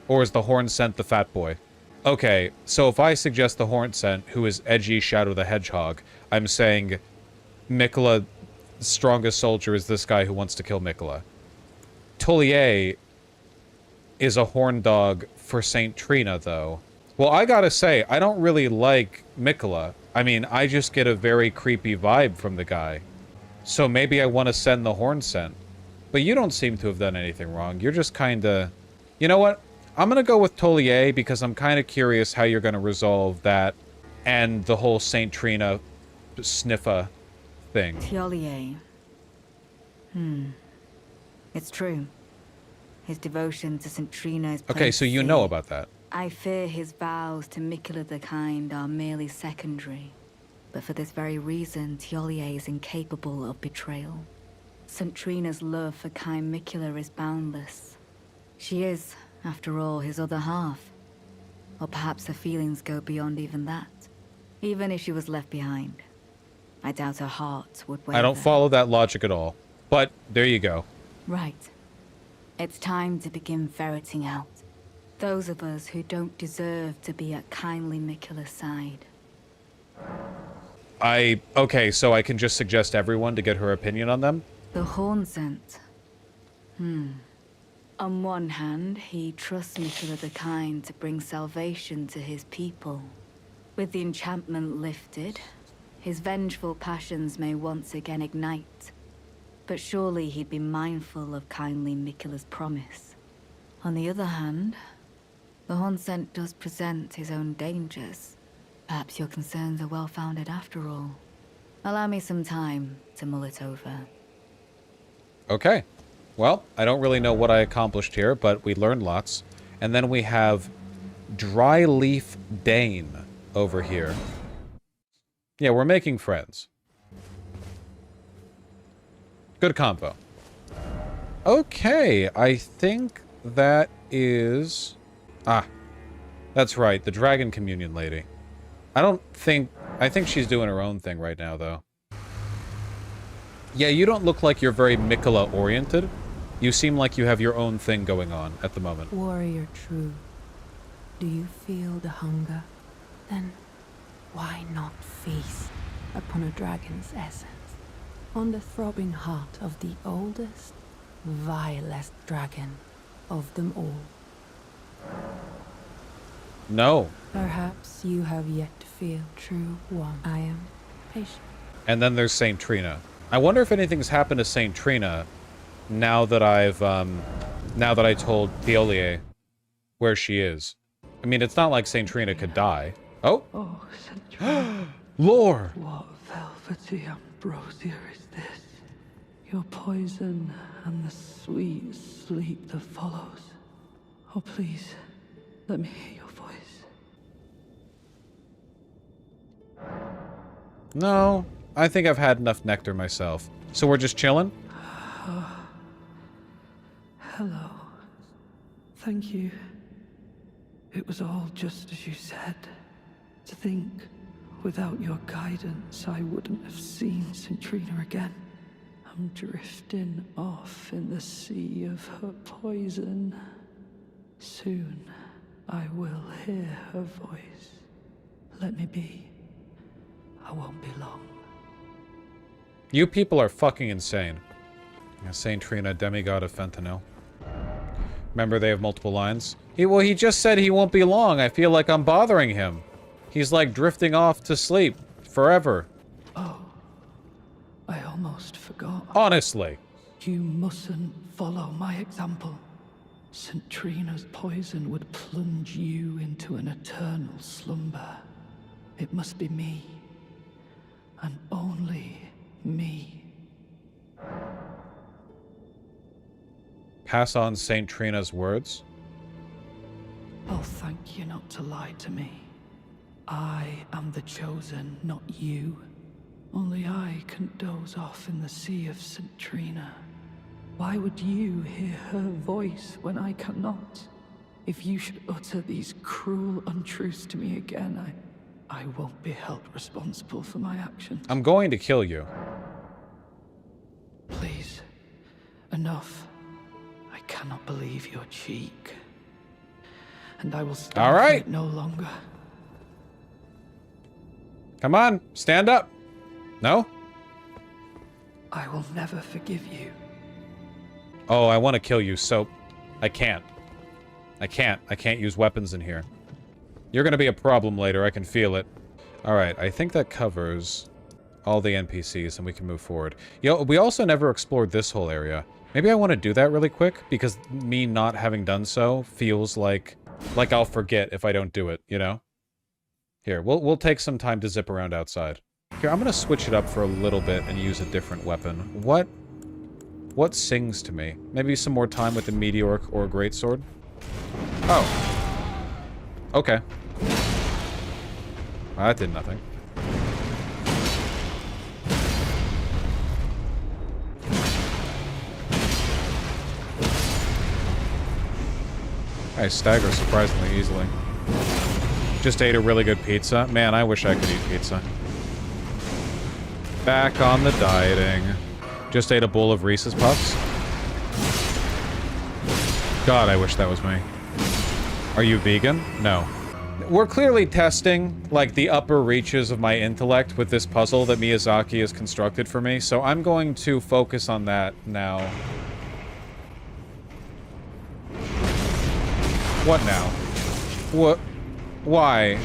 Or is the horn scent the fat boy? Okay, so if I suggest the horn scent, who is edgy Shadow the Hedgehog, I'm saying Miquella's strongest soldier is this guy who wants to kill Miquella. Thiollier is a horn dog for Saint Trina, though. Well, I gotta say, I don't really like Miquella. I mean, I just get a very creepy vibe from the guy. So maybe I want to send the horn scent. But you don't seem to have done anything wrong. You're just kinda... You know what? I'm gonna go with Thiollier because I'm kinda curious how you're gonna resolve that and the whole Saint Trina sniffa thing. Thiollier. It's true. His devotion to St. Trina is... Okay, so you know about that. I fear his vows to Miquella the Kind are merely secondary. But for this very reason, Thiollier is incapable of betrayal. St. Trina's love for kind Miquella is boundless. She is, after all, his other half. Or perhaps her feelings go beyond even that. Even if she was left behind, I doubt her heart would waver. I don't follow that logic at all. But, there you go. Right. It's time to begin ferreting out those of us who don't deserve to be at kindly Miquella's side. Okay, so I can just suggest everyone to get her opinion on them? The horn scent. On one hand, he trusts Miquella the Kind to bring salvation to his people. With the enchantment lifted, his vengeful passions may once again ignite. But surely he'd be mindful of kindly Miquella's promise. On the other hand, the horn scent does present his own dangers. Perhaps your concerns are well-founded after all. Allow me some time to mull it over. Okay. Well, I don't really know what I accomplished here, but we learned lots. And then we have Dry Leaf Dane over here. Yeah, we're making friends. Good combo. Okay, I think that is... Ah, that's right, the Dragon Communion lady. I think she's doing her own thing right now, though. Yeah, you don't look like you're very Miquella-oriented. You seem like you have your own thing going on at the moment. Warrior true, do you feel the hunger? Then why not feast upon a dragon's essence? On the throbbing heart of the oldest, vilest dragon of them all. No. Perhaps you have yet to feel true one. I am patient. And then there's Saint Trina. I wonder if anything's happened to Saint Trina now that now that I told Thiollier where she is. I mean, it's not like Saint Trina could die. Oh! Oh, St. Trina. Lore! What velvety ambrosia is this? Your poison and the sweet sleep that follows. Oh, please, let me hear your voice. No, I think I've had enough nectar myself. So we're just chilling? Hello. Thank you. It was all just as you said. To think, without your guidance, I wouldn't have seen St. Trina again. I'm drifting off in the sea of her poison. Soon, I will hear her voice. Let me be. I won't be long. You people are fucking insane. Saint Trina, demigod of fentanyl. Remember, they have multiple lines? He just said he won't be long. I feel like I'm bothering him. He's like drifting off to sleep forever. Honestly. You mustn't follow my example. St. Trina's poison would plunge you into an eternal slumber. It must be me. And only me. Pass on St. Trina's words. I'll thank you not to lie to me. I am the chosen, not you. Only I can doze off in the sea of St. Trina. Why would you hear her voice when I cannot? If you should utter these cruel untruths to me again, I won't be held responsible for my actions. I'm going to kill you. Please, enough. I cannot believe your cheek. And I will stand All right. for it no longer. Come on, stand up. No? I will never forgive you. Oh, I want to kill you, so I can't. I can't use weapons in here. You're gonna be a problem later, I can feel it. Alright, I think that covers all the NPCs and we can move forward. Yo, we also never explored this whole area. Maybe I want to do that really quick, because me not having done so feels like I'll forget if I don't do it, you know? Here, we'll take some time to zip around outside. Here, I'm gonna switch it up for a little bit and use a different weapon. What sings to me? Maybe some more time with the meteoric or greatsword? Oh. Okay. Well, that did nothing. I stagger surprisingly easily. Just ate a really good pizza. Man, I wish I could eat pizza. Back on the dieting. Just ate a bowl of Reese's Puffs. God, I wish that was me. Are you vegan? No. We're clearly testing, like, the upper reaches of my intellect with this puzzle that Miyazaki has constructed for me, so I'm going to focus on that now. What now? What? Why?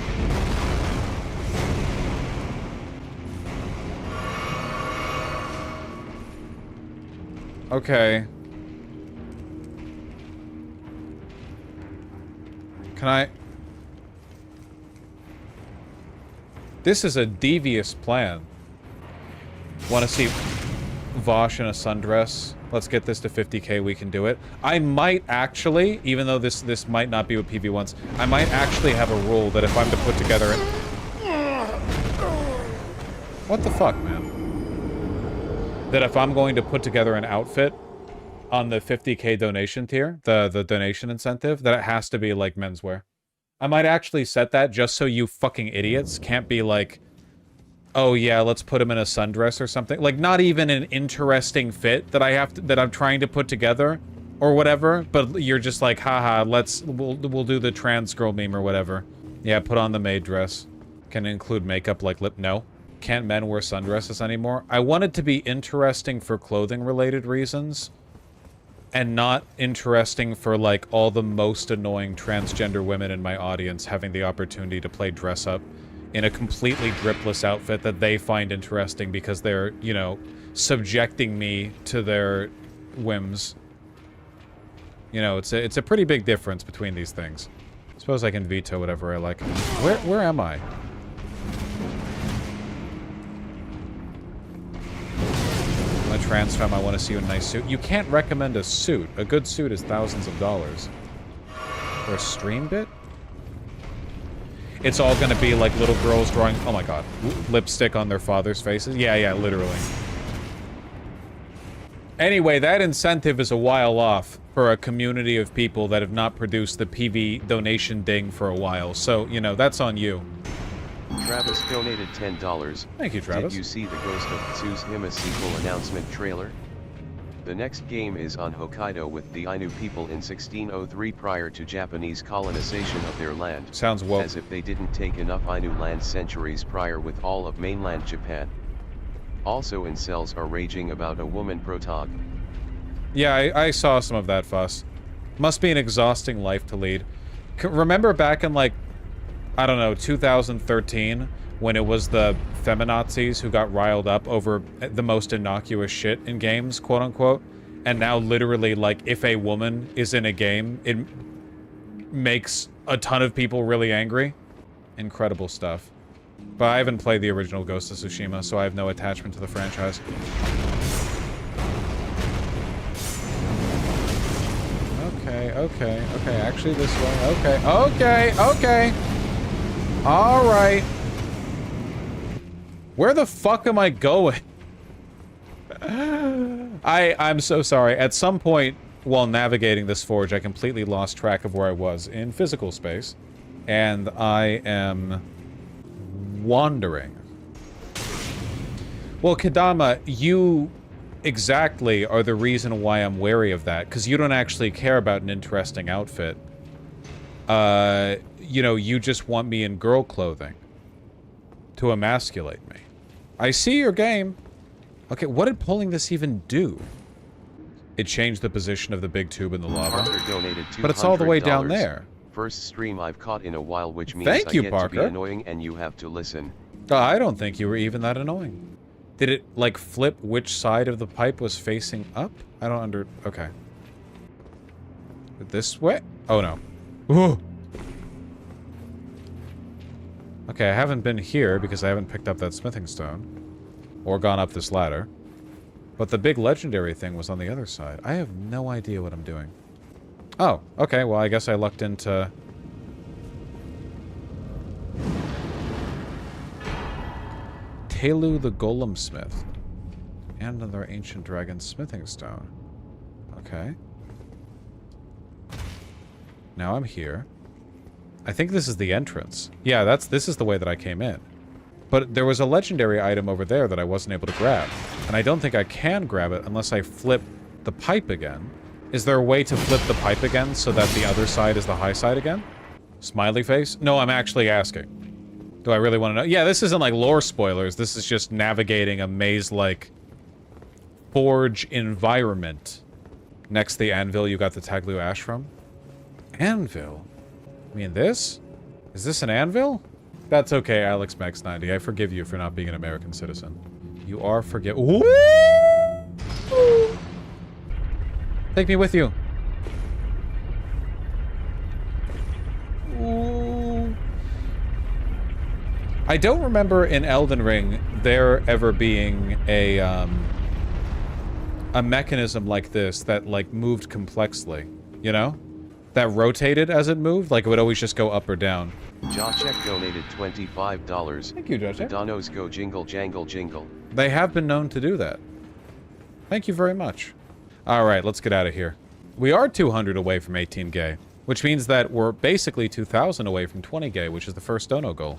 Okay. Can I... This is a devious plan. Want to see Vaush in a sundress? Let's get this to 50k, we can do it. I might actually, even though this might not be what PV wants, I might actually have a rule that if I'm to put together an... What the fuck, man? That if I'm going to put together an outfit on the 50k donation tier, the donation incentive, that it has to be like menswear. I might actually set that just so you fucking idiots can't be like, oh yeah, let's put him in a sundress or something. Like, not even an interesting fit that I'm trying to put together or whatever, but you're just like, haha, we'll do the trans girl meme or whatever. Yeah, put on the maid dress. Can it include makeup like lip? No. Can't men wear sundresses anymore? I want it to be interesting for clothing related reasons and not interesting for like all the most annoying transgender women in my audience having the opportunity to play dress up in a completely dripless outfit that they find interesting because they're, you know, subjecting me to their whims. You know, it's a pretty big difference between these things. I suppose I can veto whatever I like. Where am I? I'm a trans femme, I want to see you in a nice suit. You can't recommend a suit. A good suit is thousands of dollars. For a stream bit? It's all gonna be like little girls drawing, oh my god, lipstick on their father's faces? Yeah, literally. Anyway, that incentive is a while off for a community of people that have not produced the PV donation ding for a while. So, you know, that's on you. Travis donated $10. Thank you, Travis. Did you see the Ghost of Tsushima sequel announcement trailer? The next game is on Hokkaido with the Ainu people in 1603 prior to Japanese colonization of their land. Sounds woke. As if they didn't take enough Ainu land centuries prior with all of mainland Japan. Also incels are raging about a woman protag. Yeah, I saw some of that fuss. Must be an exhausting life to lead. Remember back in like, I don't know, 2013, when it was the feminazis who got riled up over the most innocuous shit in games, quote unquote. And now literally, like, if a woman is in a game, it makes a ton of people really angry. Incredible stuff. But I haven't played the original Ghost of Tsushima, so I have no attachment to the franchise. Okay, actually this way. Okay. Alright. Where the fuck am I going? I'm so sorry. At some point, while navigating this forge, I completely lost track of where I was in physical space. And I am wandering. Well, Kadama, you exactly are the reason why I'm wary of that, because you don't actually care about an interesting outfit. You know, you just want me in girl clothing to emasculate me. I see your game. Okay, what did pulling this even do? It changed the position of the big tube in the lava. Parker donated $200. But it's all the way down there. First stream I've caught in a while, which means Thank you, I get Parker. to be annoying and you have to listen. I don't think you were even that annoying. Did it, like, flip which side of the pipe was facing up? I don't okay. This way? Oh, no. Ooh. Okay, I haven't been here because I haven't picked up that smithing stone. Or gone up this ladder. But the big legendary thing was on the other side. I have no idea what I'm doing. Oh, okay, well, I guess I lucked into... Telu the Golem Smith. And another ancient dragon smithing stone. Okay. Now I'm here. I think this is the entrance. Yeah, this is the way that I came in. But there was a legendary item over there that I wasn't able to grab. And I don't think I can grab it unless I flip the pipe again. Is there a way to flip the pipe again so that the other side is the high side again? Smiley face? No, I'm actually asking. Do I really want to know? Yeah, this isn't like lore spoilers. This is just navigating a maze-like forge environment. Next to the anvil you got the Taglu ash from. Anvil? I mean, this? Is this an anvil? That's okay, Alex Max 90. I forgive you for not being an American citizen. You are forgiven. Take me with you. Ooh. I don't remember in Elden Ring there ever being a mechanism like this that, like, moved complexly, you know? That rotated as it moved, like it would always just go up or down. Jochek donated $25. Thank you, Jochek. The Donos go jingle jangle jingle. They have been known to do that. Thank you very much. Alright, let's get out of here. We are 200 away from 18 gay, which means that we're basically 2,000 away from 20 gay, which is the first dono goal.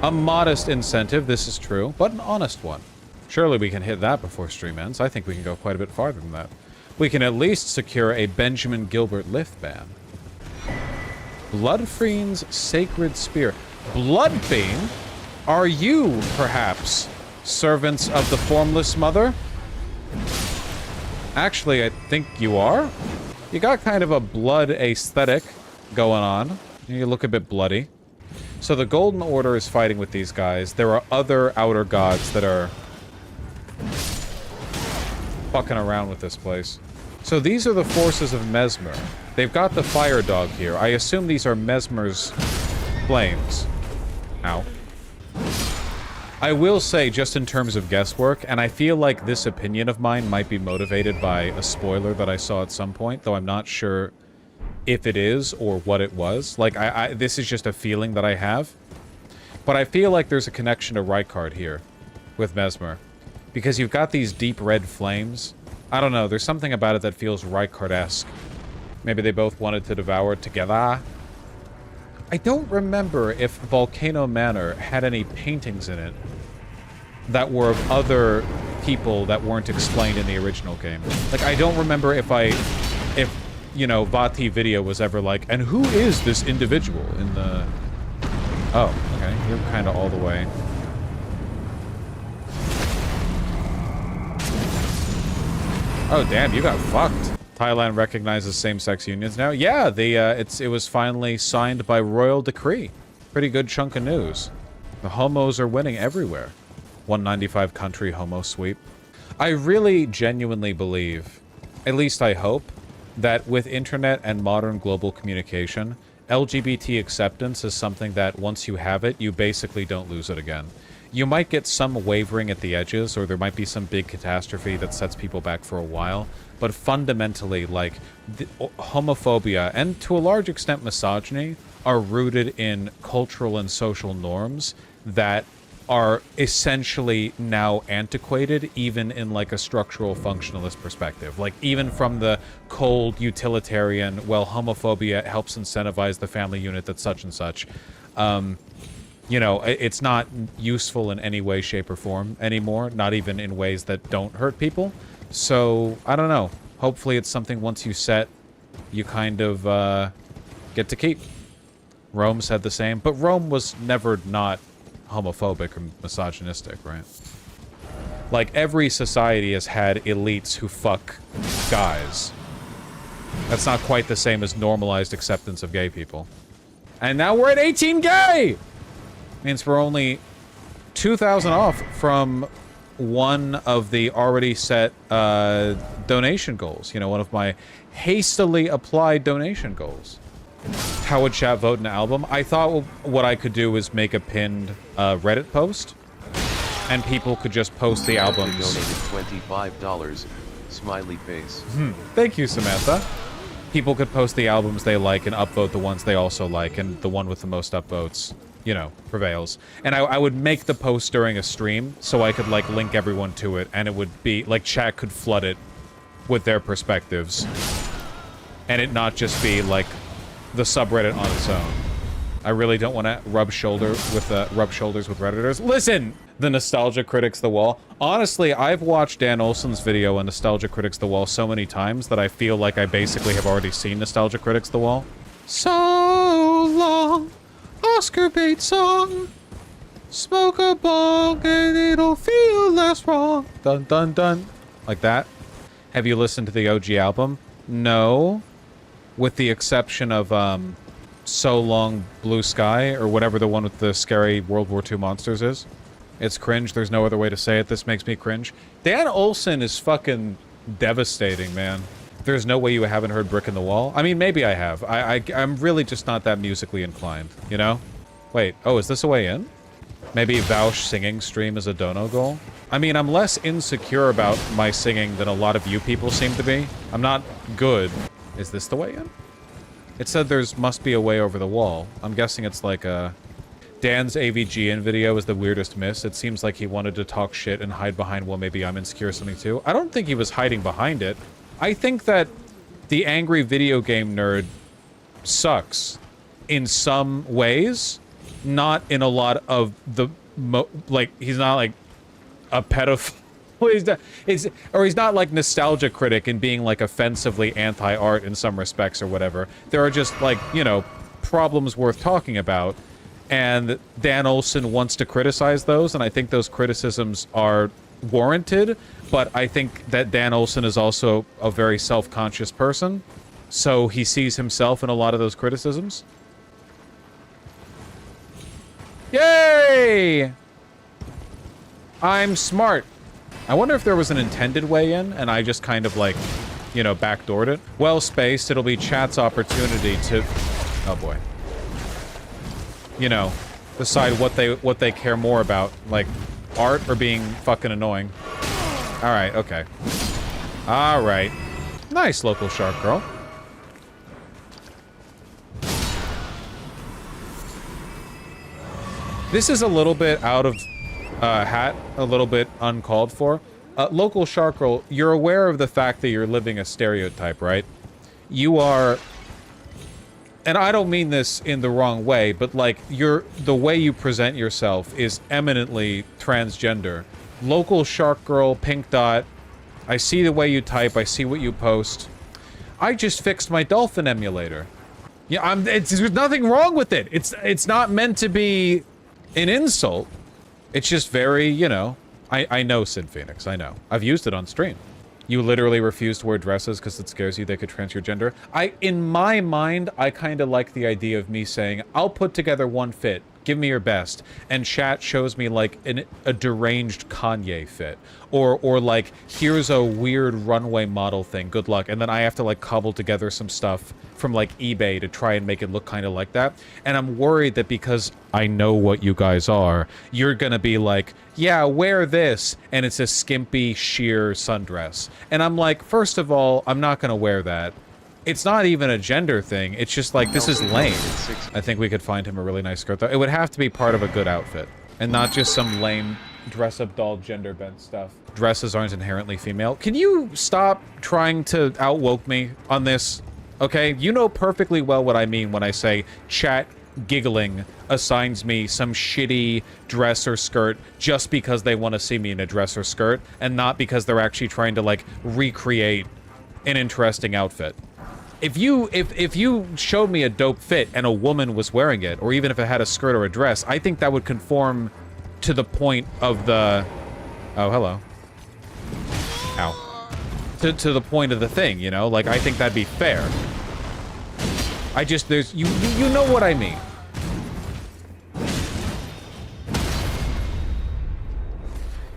A modest incentive, this is true, but an honest one. Surely we can hit that before stream ends. I think we can go quite a bit farther than that. We can at least secure a Benjamin Gilbert lift ban. Bloodfiend's Sacred Spear. Bloodfiend? Are you, perhaps, servants of the Formless Mother? Actually, I think you are. You got kind of a blood aesthetic going on. You look a bit bloody. So the Golden Order is fighting with these guys. There are other outer gods that are fucking around with this place. So these are the forces of Mesmer. They've got the fire dog here. I assume these are Mesmer's flames. Ow. I will say, just in terms of guesswork, and I feel like this opinion of mine might be motivated by a spoiler that I saw at some point, though I'm not sure if it is or what it was. Like, this is just a feeling that I have. But I feel like there's a connection to Rykard here with Mesmer. Because you've got these deep red flames. I don't know, there's something about it that feels Rykard-esque. Maybe they both wanted to devour it together. I don't remember if Volcano Manor had any paintings in it that were of other people that weren't explained in the original game. Like, I don't remember if you know, Vati Video was ever like, and who is this individual in the... Oh, okay, you're kind of all the way. Oh, damn, you got fucked. Thailand recognizes same-sex unions now. Yeah, it was finally signed by royal decree. Pretty good chunk of news. The homos are winning everywhere. 195 country homo sweep. I really genuinely believe, at least I hope, that with internet and modern global communication, LGBT acceptance is something that once you have it, you basically don't lose it again. You might get some wavering at the edges, or there might be some big catastrophe that sets people back for a while, but fundamentally, like, homophobia, and to a large extent misogyny, are rooted in cultural and social norms that are essentially now antiquated, even in like a structural functionalist perspective. Like even from the cold utilitarian, well, homophobia helps incentivize the family unit that's such and such. You know, it's not useful in any way, shape, or form anymore, not even in ways that don't hurt people. So, I don't know. Hopefully it's something once you set, you kind of get to keep. Rome said the same, but Rome was never not homophobic or misogynistic, right? Like, every society has had elites who fuck guys. That's not quite the same as normalized acceptance of gay people. And now we're at 18 gay! Means we're only 2,000 off from one of the already set donation goals. You know, one of my hastily applied donation goals. How would chat vote an album? I thought what I could do is make a pinned Reddit post, and people could just post the albums. Donated $25, smiley face. Thank you, Samantha. People could post the albums they like and upvote the ones they also like, and the one with the most upvotes, you know, prevails. And I would make the post during a stream, so I could, like, link everyone to it, and it would be, like, chat could flood it with their perspectives. And it not just be, like, the subreddit on its own. I really don't want to rub shoulders with Redditors. Listen! The Nostalgia Critics The Wall. Honestly, I've watched Dan Olsen's video on Nostalgia Critics The Wall so many times that I feel like I basically have already seen Nostalgia Critics The Wall. So long, Oscar bait song. Smoke a bong and it'll feel less wrong. Dun dun dun. Like that. Have you listened to the OG album? No. With the exception of, So Long Blue Sky, or whatever the one with the scary World War II monsters is. It's cringe. There's no other way to say it. This makes me cringe. Dan Olsen is fucking devastating, man. There's no way you haven't heard Brick in the Wall. I mean, maybe I have. I'm really just not that musically inclined, you know? Wait, oh, is this a way in? Maybe Vaush singing stream is a dono goal? I mean, I'm less insecure about my singing than a lot of you people seem to be. I'm not good. Is this the way in? It said there's must be a way over the wall. I'm guessing it's like a... Dan's AVGN video is the weirdest miss. It seems like he wanted to talk shit and hide behind, well, maybe I'm insecure or something too. I don't think he was hiding behind it. I think that the angry video game nerd sucks in some ways, not in a lot of the... like, he's not like a pedophile. He's not like Nostalgia Critic and being like offensively anti-art in some respects or whatever. There are just like, you know, problems worth talking about. And Dan Olsen wants to criticize those, and I think those criticisms are warranted, but I think that Dan Olsen is also a very self-conscious person, so he sees himself in a lot of those criticisms. Yay! I'm smart. I wonder if there was an intended way in, and I just kind of like, you know, backdoored it. Well spaced, it'll be chat's opportunity to... Oh boy. You know, decide what they care more about, like art or being fucking annoying. All right, okay. All right. Nice, local shark girl. This is a little bit out of hat, a little bit uncalled for. Local shark girl, you're aware of the fact that you're living a stereotype, right? You are... And I don't mean this in the wrong way, but like the way you present yourself is eminently transgender. Local shark girl, pink dot. I see the way you type. I see what you post. I just fixed my dolphin emulator. Yeah, there's nothing wrong with it. It's not meant to be an insult. It's just very, you know. I know Sid Phoenix. I know. I've used it on stream. You literally refuse to wear dresses because it scares you they could trans your gender. In my mind, I kind of like the idea of me saying, I'll put together one fit, Give me your best. And chat shows me like a deranged Kanye fit. Or like, here's a weird runway model thing. Good luck. And then I have to like cobble together some stuff from like eBay to try and make it look kind of like that. And I'm worried that because I know what you guys are, you're gonna be like, yeah, wear this. And it's a skimpy, sheer sundress. And I'm like, first of all, I'm not gonna wear that. It's not even a gender thing. It's just like, this is lame. I think we could find him a really nice skirt, though. It would have to be part of a good outfit. And not just some lame dress-up doll gender-bent stuff. Dresses aren't inherently female. Can you stop trying to out-woke me on this? Okay? You know perfectly well what I mean when I say chat giggling assigns me some shitty dress or skirt just because they want to see me in a dress or skirt, and not because they're actually trying to, like, recreate an interesting outfit. If you showed me a dope fit and a woman was wearing it, or even if it had a skirt or a dress, I think that would conform to the point of the... Oh, hello. Ow. To the point of the thing, you know? Like, I think that'd be fair. I just, there's... You know what I mean.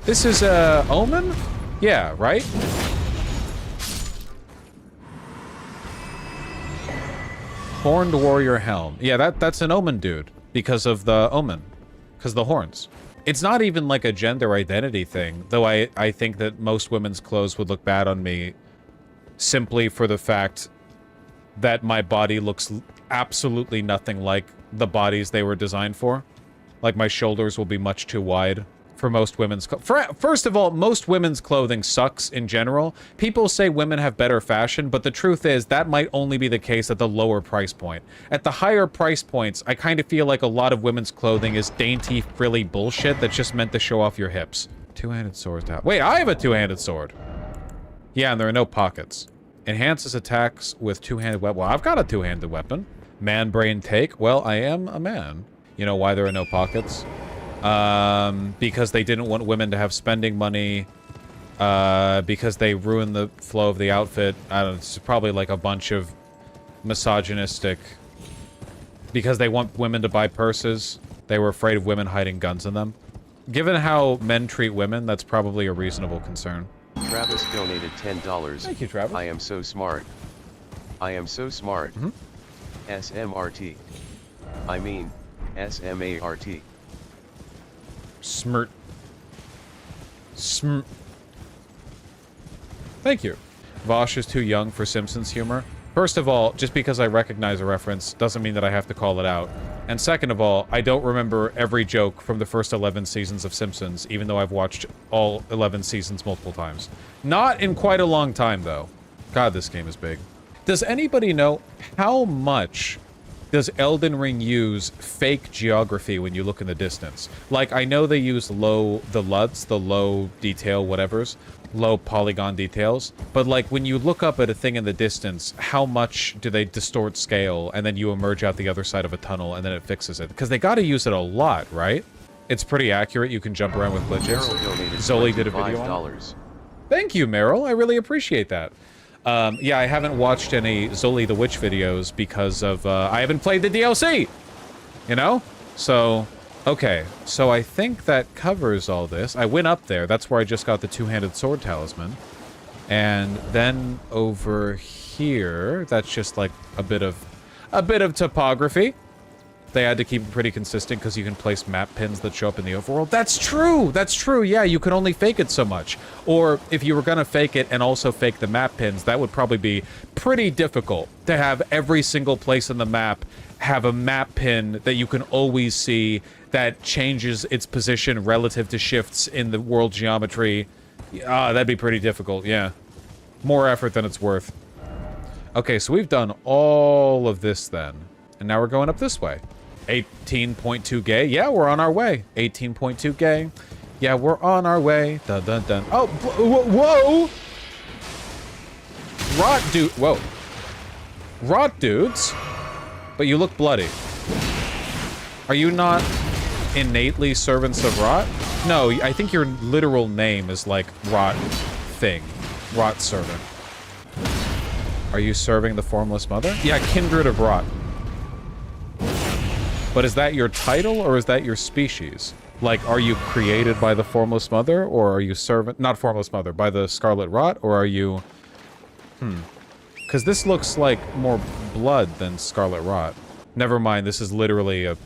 This is a Omen? Yeah, right? Horned warrior helm. Yeah, that's an Omen dude because of the Omen. Because of the horns. It's not even like a gender identity thing, though I think that most women's clothes would look bad on me simply for the fact that my body looks absolutely nothing like the bodies they were designed for. Like, my shoulders will be much too wide for most women's... First of all, most women's clothing sucks in general. People say women have better fashion, but the truth is that might only be the case at the lower price point. At the higher price points, I kind of feel like a lot of women's clothing is dainty, frilly bullshit that's just meant to show off your hips. Two-handed sword. Wait, I have a two-handed sword. Yeah, and there are no pockets. Enhances attacks with two-handed weapon. Well, I've got a two-handed weapon. Man brain take. Well, I am a man. You know why there are no pockets? Because they didn't want women to have spending money, because they ruined the flow of the outfit. I don't know, it's probably like a bunch of misogynistic... Because they want women to buy purses, they were afraid of women hiding guns in them. Given how men treat women, that's probably a reasonable concern. Travis donated $10. Thank you, Travis. I am so smart. I am so smart. Mm-hmm. SMRT. I mean, SMART. Smirt. Thank you. Vaush is too young for Simpsons humor. First of all, just because I recognize a reference doesn't mean that I have to call it out. And second of all, I don't remember every joke from the first 11 seasons of Simpsons, even though I've watched all 11 seasons multiple times. Not in quite a long time, though. God, this game is big. Does anybody know how much does Elden Ring use fake geography when you look in the distance? Like, I know they use the LUDs, the low detail whatevers, low polygon details, but like when you look up at a thing in the distance, how much do they distort scale and then you emerge out the other side of a tunnel and then it fixes it? Because they gotta use it a lot, right? It's pretty accurate, you can jump around with glitches. Zoli did a video on it. Thank you, Meryl, I really appreciate that. Yeah, I haven't watched any Zoli the Witch videos because of, I haven't played the DLC! You know? So, okay. So I think that covers all this. I went up there. That's where I just got the two-handed sword talisman. And then over here, that's just like a bit of topography. They had to keep it pretty consistent because you can place map pins that show up in the overworld. That's true! That's true, yeah, you can only fake it so much. Or if you were gonna fake it and also fake the map pins, that would probably be pretty difficult to have every single place in the map have a map pin that you can always see that changes its position relative to shifts in the world geometry. That'd be pretty difficult, yeah. More effort than it's worth. Okay, so we've done all of this then. And now we're going up this way. 18.2 gay. Yeah, we're on our way. 18.2 gay. Yeah, we're on our way. Dun dun dun. Oh, whoa! Rot dude. Whoa. Rot dudes. But you look bloody. Are you not innately servants of Rot? No, I think your literal name is like Rot thing. Rot servant. Are you serving the Formless Mother? Yeah, kindred of Rot. But is that your title, or is that your species? Like, are you created by the Formless Mother, or are you servant... Not Formless Mother, by the Scarlet Rot, or are you... Because this looks like more blood than Scarlet Rot. Never mind, this is literally a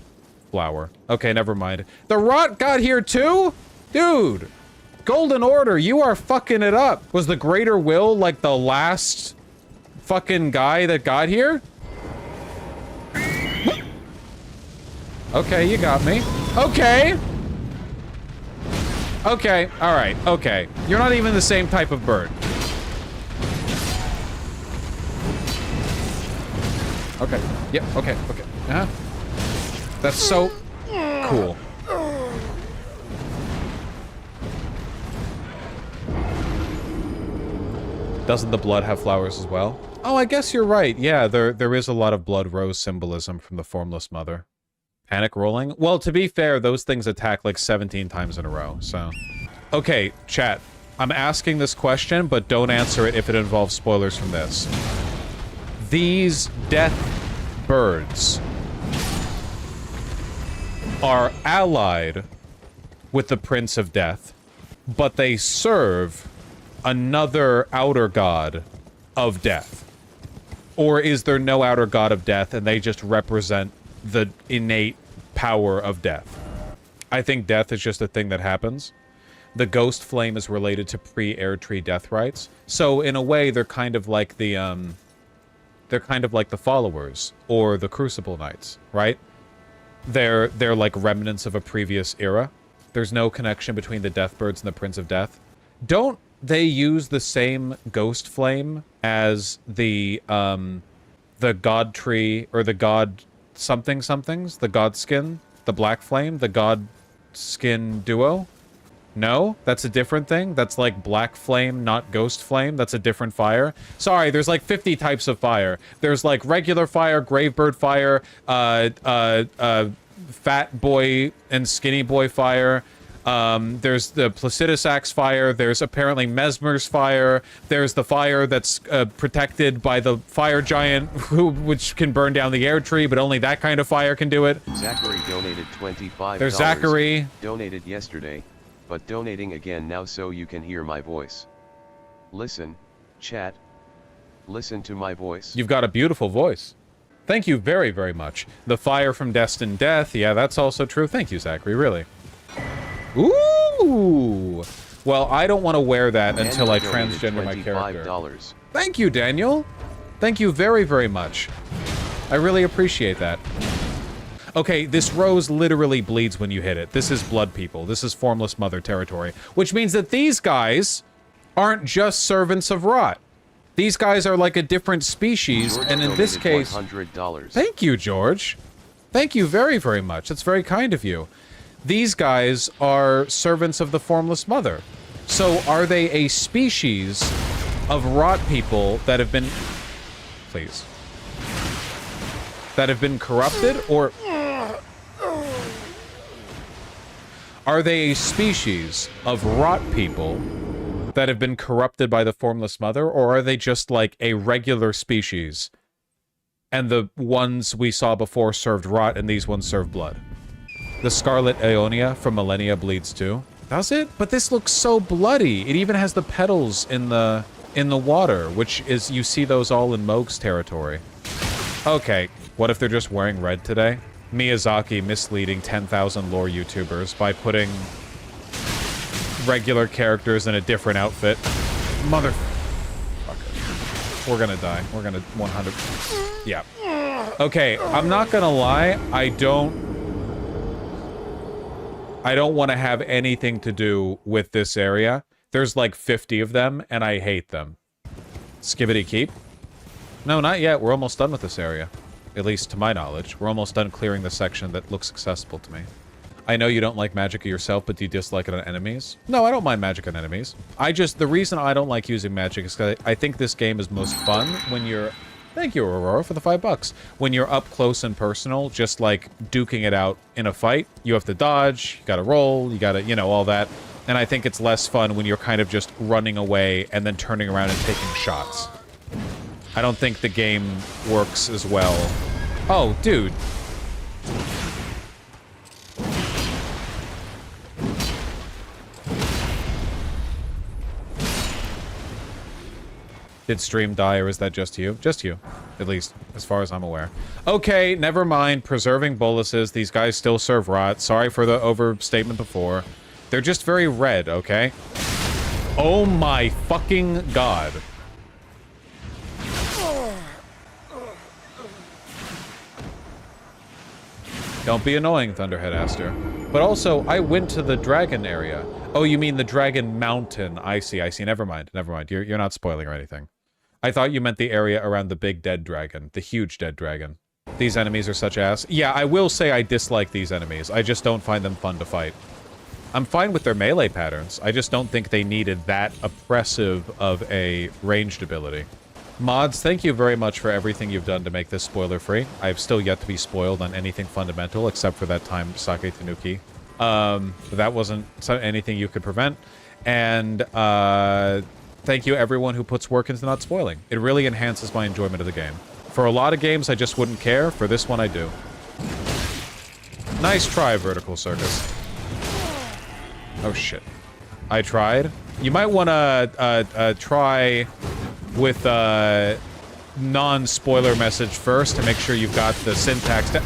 flower. Okay, never mind. The Rot got here too? Dude! Golden Order, you are fucking it up. Was the Greater Will like the last fucking guy that got here? Okay, you got me. Okay! Okay, alright, okay. You're not even the same type of bird. Okay, yep, okay, okay. Uh-huh. That's so cool. Doesn't the blood have flowers as well? Oh, I guess you're right. Yeah, there is a lot of blood rose symbolism from the Formless Mother. Panic rolling? Well, to be fair, those things attack like 17 times in a row, so... Okay, chat. I'm asking this question, but don't answer it if it involves spoilers from this. These death birds are allied with the Prince of Death, but they serve another outer god of death. Or is there no outer god of death and they just represent the innate power of death? I think death is just a thing that happens. The ghost flame is related to pre-air tree death rites. So in a way, they're kind of like the followers or the crucible knights, right? They're like remnants of a previous era. There's no connection between the Deathbirds and the Prince of Death. Don't they use the same ghost flame as the god tree or the god somethings, the god skin, the black flame, the god skin duo? No? That's a different thing? That's like black flame, not ghost flame? That's a different fire? Sorry, there's like 50 types of fire. There's like regular fire, gravebird fire, fat boy and skinny boy fire. There's the Placidus Axe fire. There's apparently Mesmer's fire. There's the fire that's protected by the fire giant, which can burn down the air tree, but only that kind of fire can do it. Zachary donated $25. There's Zachary. Donated yesterday, but donating again now so you can hear my voice. Listen, chat. Listen to my voice. You've got a beautiful voice. Thank you very, very much. The fire from Destined Death. Yeah, that's also true. Thank you, Zachary, really. Ooh! Well, I don't want to wear that until I transgender my character. $25. Thank you, Daniel. Thank you very, very much. I really appreciate that. Okay, this rose literally bleeds when you hit it. This is blood people. This is Formless Mother territory. Which means that these guys aren't just servants of rot. These guys are like a different species, George and in this case... $100. Thank you, George. Thank you very, very much. That's very kind of you. These guys are servants of the Formless Mother. So are they a species of rot people that have been... Please. That have been corrupted, or... Are they a species of rot people that have been corrupted by the Formless Mother, or are they just like a regular species? And the ones we saw before served rot, and these ones serve blood. The Scarlet Aeonia from Millennia bleeds too. Does it? But this looks so bloody. It even has the petals in the water, which is, you see those all in Moog's territory. Okay, what if they're just wearing red today? Miyazaki misleading 10,000 lore YouTubers by putting regular characters in a different outfit. Motherfucker. We're gonna die. We're gonna 100... Yeah. Okay, I'm not gonna lie. I don't want to have anything to do with this area. There's like 50 of them, and I hate them. Skibbity keep? No, not yet. We're almost done with this area. At least to my knowledge. We're almost done clearing the section that looks accessible to me. I know you don't like magic yourself, but do you dislike it on enemies? No, I don't mind magic on enemies. The reason I don't like using magic is because I think this game is most fun when you're... Thank you, Aurora, for the $5. When you're up close and personal, just like duking it out in a fight. You have to dodge, you gotta roll, you gotta, you know, all that. And I think it's less fun when you're kind of just running away and then turning around and taking shots. I don't think the game works as well. Oh, dude. Did stream die, or is that just you? Just you. At least, as far as I'm aware. Okay, never mind. Preserving boluses. These guys still serve rot. Sorry for the overstatement before. They're just very red, okay? Oh my fucking god. Don't be annoying, Thunderhead Aster. But also, I went to the dragon area. Oh, you mean the dragon mountain. I see, I see. Never mind, never mind. You're not spoiling or anything. I thought you meant the area around the big dead dragon. The huge dead dragon. These enemies are such ass. Yeah, I will say I dislike these enemies. I just don't find them fun to fight. I'm fine with their melee patterns. I just don't think they needed that oppressive of a ranged ability. Mods, thank you very much for everything you've done to make this spoiler-free. I've still yet to be spoiled on anything fundamental, except for that time Sake Tanuki. That wasn't anything you could prevent. And, thank you everyone who puts work into not spoiling. It really enhances my enjoyment of the game. For a lot of games, I just wouldn't care. For this one, I do. Nice try, Vertical Circus. Oh, shit. I tried. You might want to, try with, non-spoiler message first to make sure you've got the syntax down.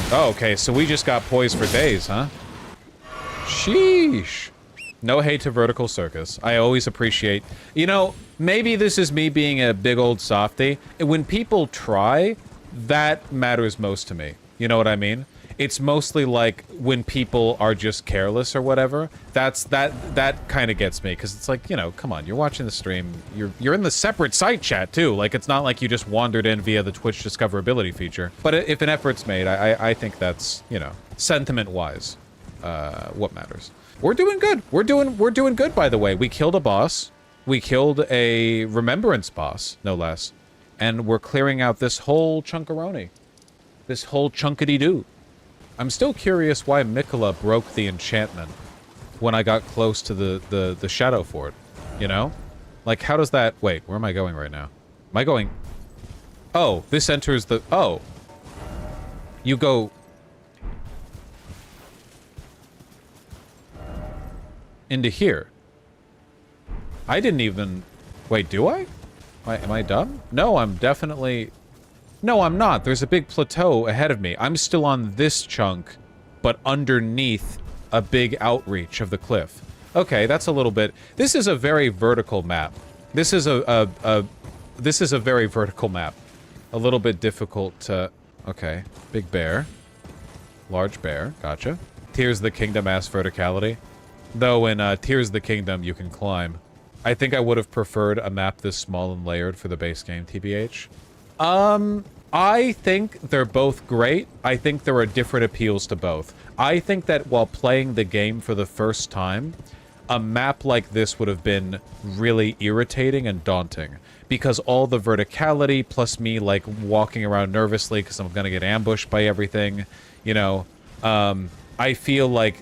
Oh, okay, so we just got poised for days, huh? Sheesh. No hate to Vertical Circus. I always appreciate... You know, maybe this is me being a big old softy. When people try, that matters most to me. You know what I mean? It's mostly like when people are just careless or whatever. That kind of gets me, because it's like, you know, come on, you're watching the stream. You're in the separate site chat, too. Like, it's not like you just wandered in via the Twitch discoverability feature. But if an effort's made, I think that's, you know, sentiment-wise, what matters. We're doing good. We're doing good, by the way. We killed a boss. We killed a remembrance boss, no less. And we're clearing out this whole chunkaroni. This whole chunkity-doo. I'm still curious why Miquella broke the enchantment when I got close to the Shadow Fort, you know? Like, how does that... Wait, where am I going right now? Am I going... Oh, this enters the... Oh. You go... into here. I didn't even... Wait, do I? Am I dumb? No, I'm definitely... No, I'm not. There's a big plateau ahead of me. I'm still on this chunk, but underneath a big outreach of the cliff. Okay, that's a little bit... This is a very vertical map. This is this is a very vertical map. A little bit difficult to... Okay, big bear. Large bear, gotcha. Tears of the Kingdom ass verticality. Though in Tears of the Kingdom, you can climb. I think I would have preferred a map this small and layered for the base game, TBH. I think they're both great. I think there are different appeals to both. I think that while playing the game for the first time, a map like this would have been really irritating and daunting. Because all the verticality, plus me, like, walking around nervously because I'm gonna get ambushed by everything, you know, I feel like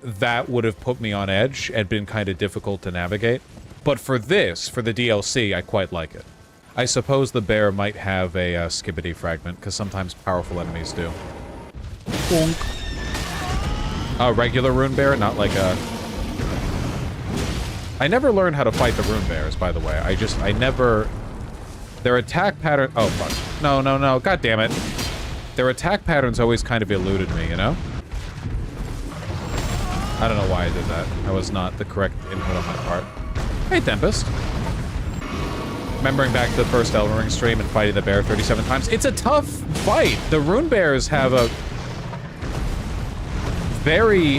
that would have put me on edge and been kind of difficult to navigate. But for this, for the DLC, I quite like it. I suppose the bear might have a skibbity fragment, because sometimes powerful enemies do. Bonk. A regular rune bear, not like a... I never learned how to fight the rune bears, by the way. I never... Their attack pattern... Oh, fuck. No, no, no. God damn it. Their attack patterns always kind of eluded me, you know? I don't know why I did that. That was not the correct input on my part. Hey, Tempest. Remembering back to the first Elden Ring stream and fighting the bear 37 times. It's a tough fight. The rune bears have a very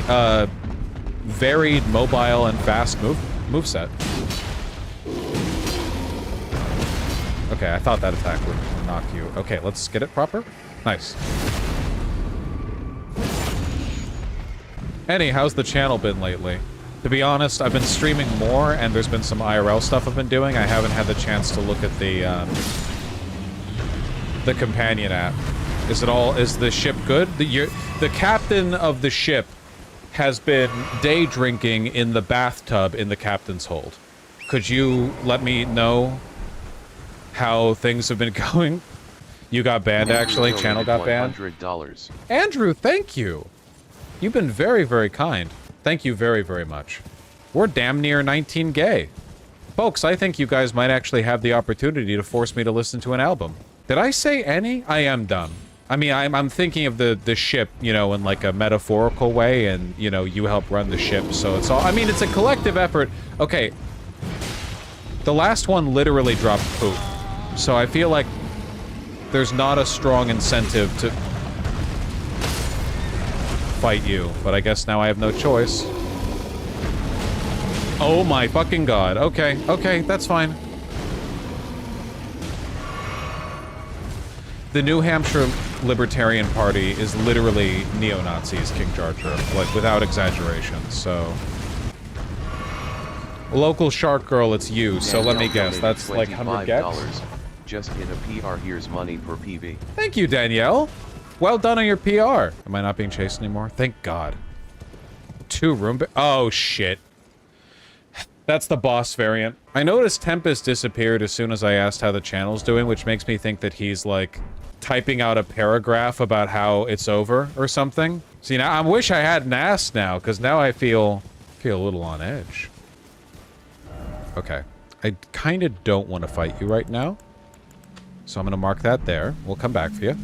varied, mobile, and fast moveset. Okay, I thought that attack would knock you. Okay, let's get it proper. Nice. Annie, how's the channel been lately? To be honest, I've been streaming more, and there's been some IRL stuff I've been doing. I haven't had the chance to look at the companion app. Is the ship good? The captain of the ship has been day drinking in the bathtub in the captain's hold. Could you let me know how things have been going? You got banned, actually. Channel got banned. $100. Andrew, thank you. You've been very, very kind. Thank you very, very much. We're damn near 19 gay. Folks, I think you guys might actually have the opportunity to force me to listen to an album. Did I say any? I am dumb. I mean, I'm thinking of the ship, you know, in like a metaphorical way, and, you know, you help run the ship, so it's all... I mean, it's a collective effort. Okay. The last one literally dropped poop. So I feel like there's not a strong incentive to fight you, but I guess now I have no choice. Oh my fucking god. Okay, okay, that's fine. The New Hampshire Libertarian Party is literally neo-Nazis, King Jarcher, like, without exaggeration, so... Local shark girl, it's you, so let me guess, that's like 100 gets? Just hit a PR, here's money per PV. Thank you, Danielle! Well done on your PR. Am I not being chased anymore? Thank God. 2 room... Oh, shit. That's the boss variant. I noticed Tempest disappeared as soon as I asked how the channel's doing, which makes me think that he's, like, typing out a paragraph about how it's over or something. See, now I wish I hadn't asked now, because now I feel a little on edge. Okay. I kind of don't want to fight you right now. So I'm going to mark that there. We'll come back for you.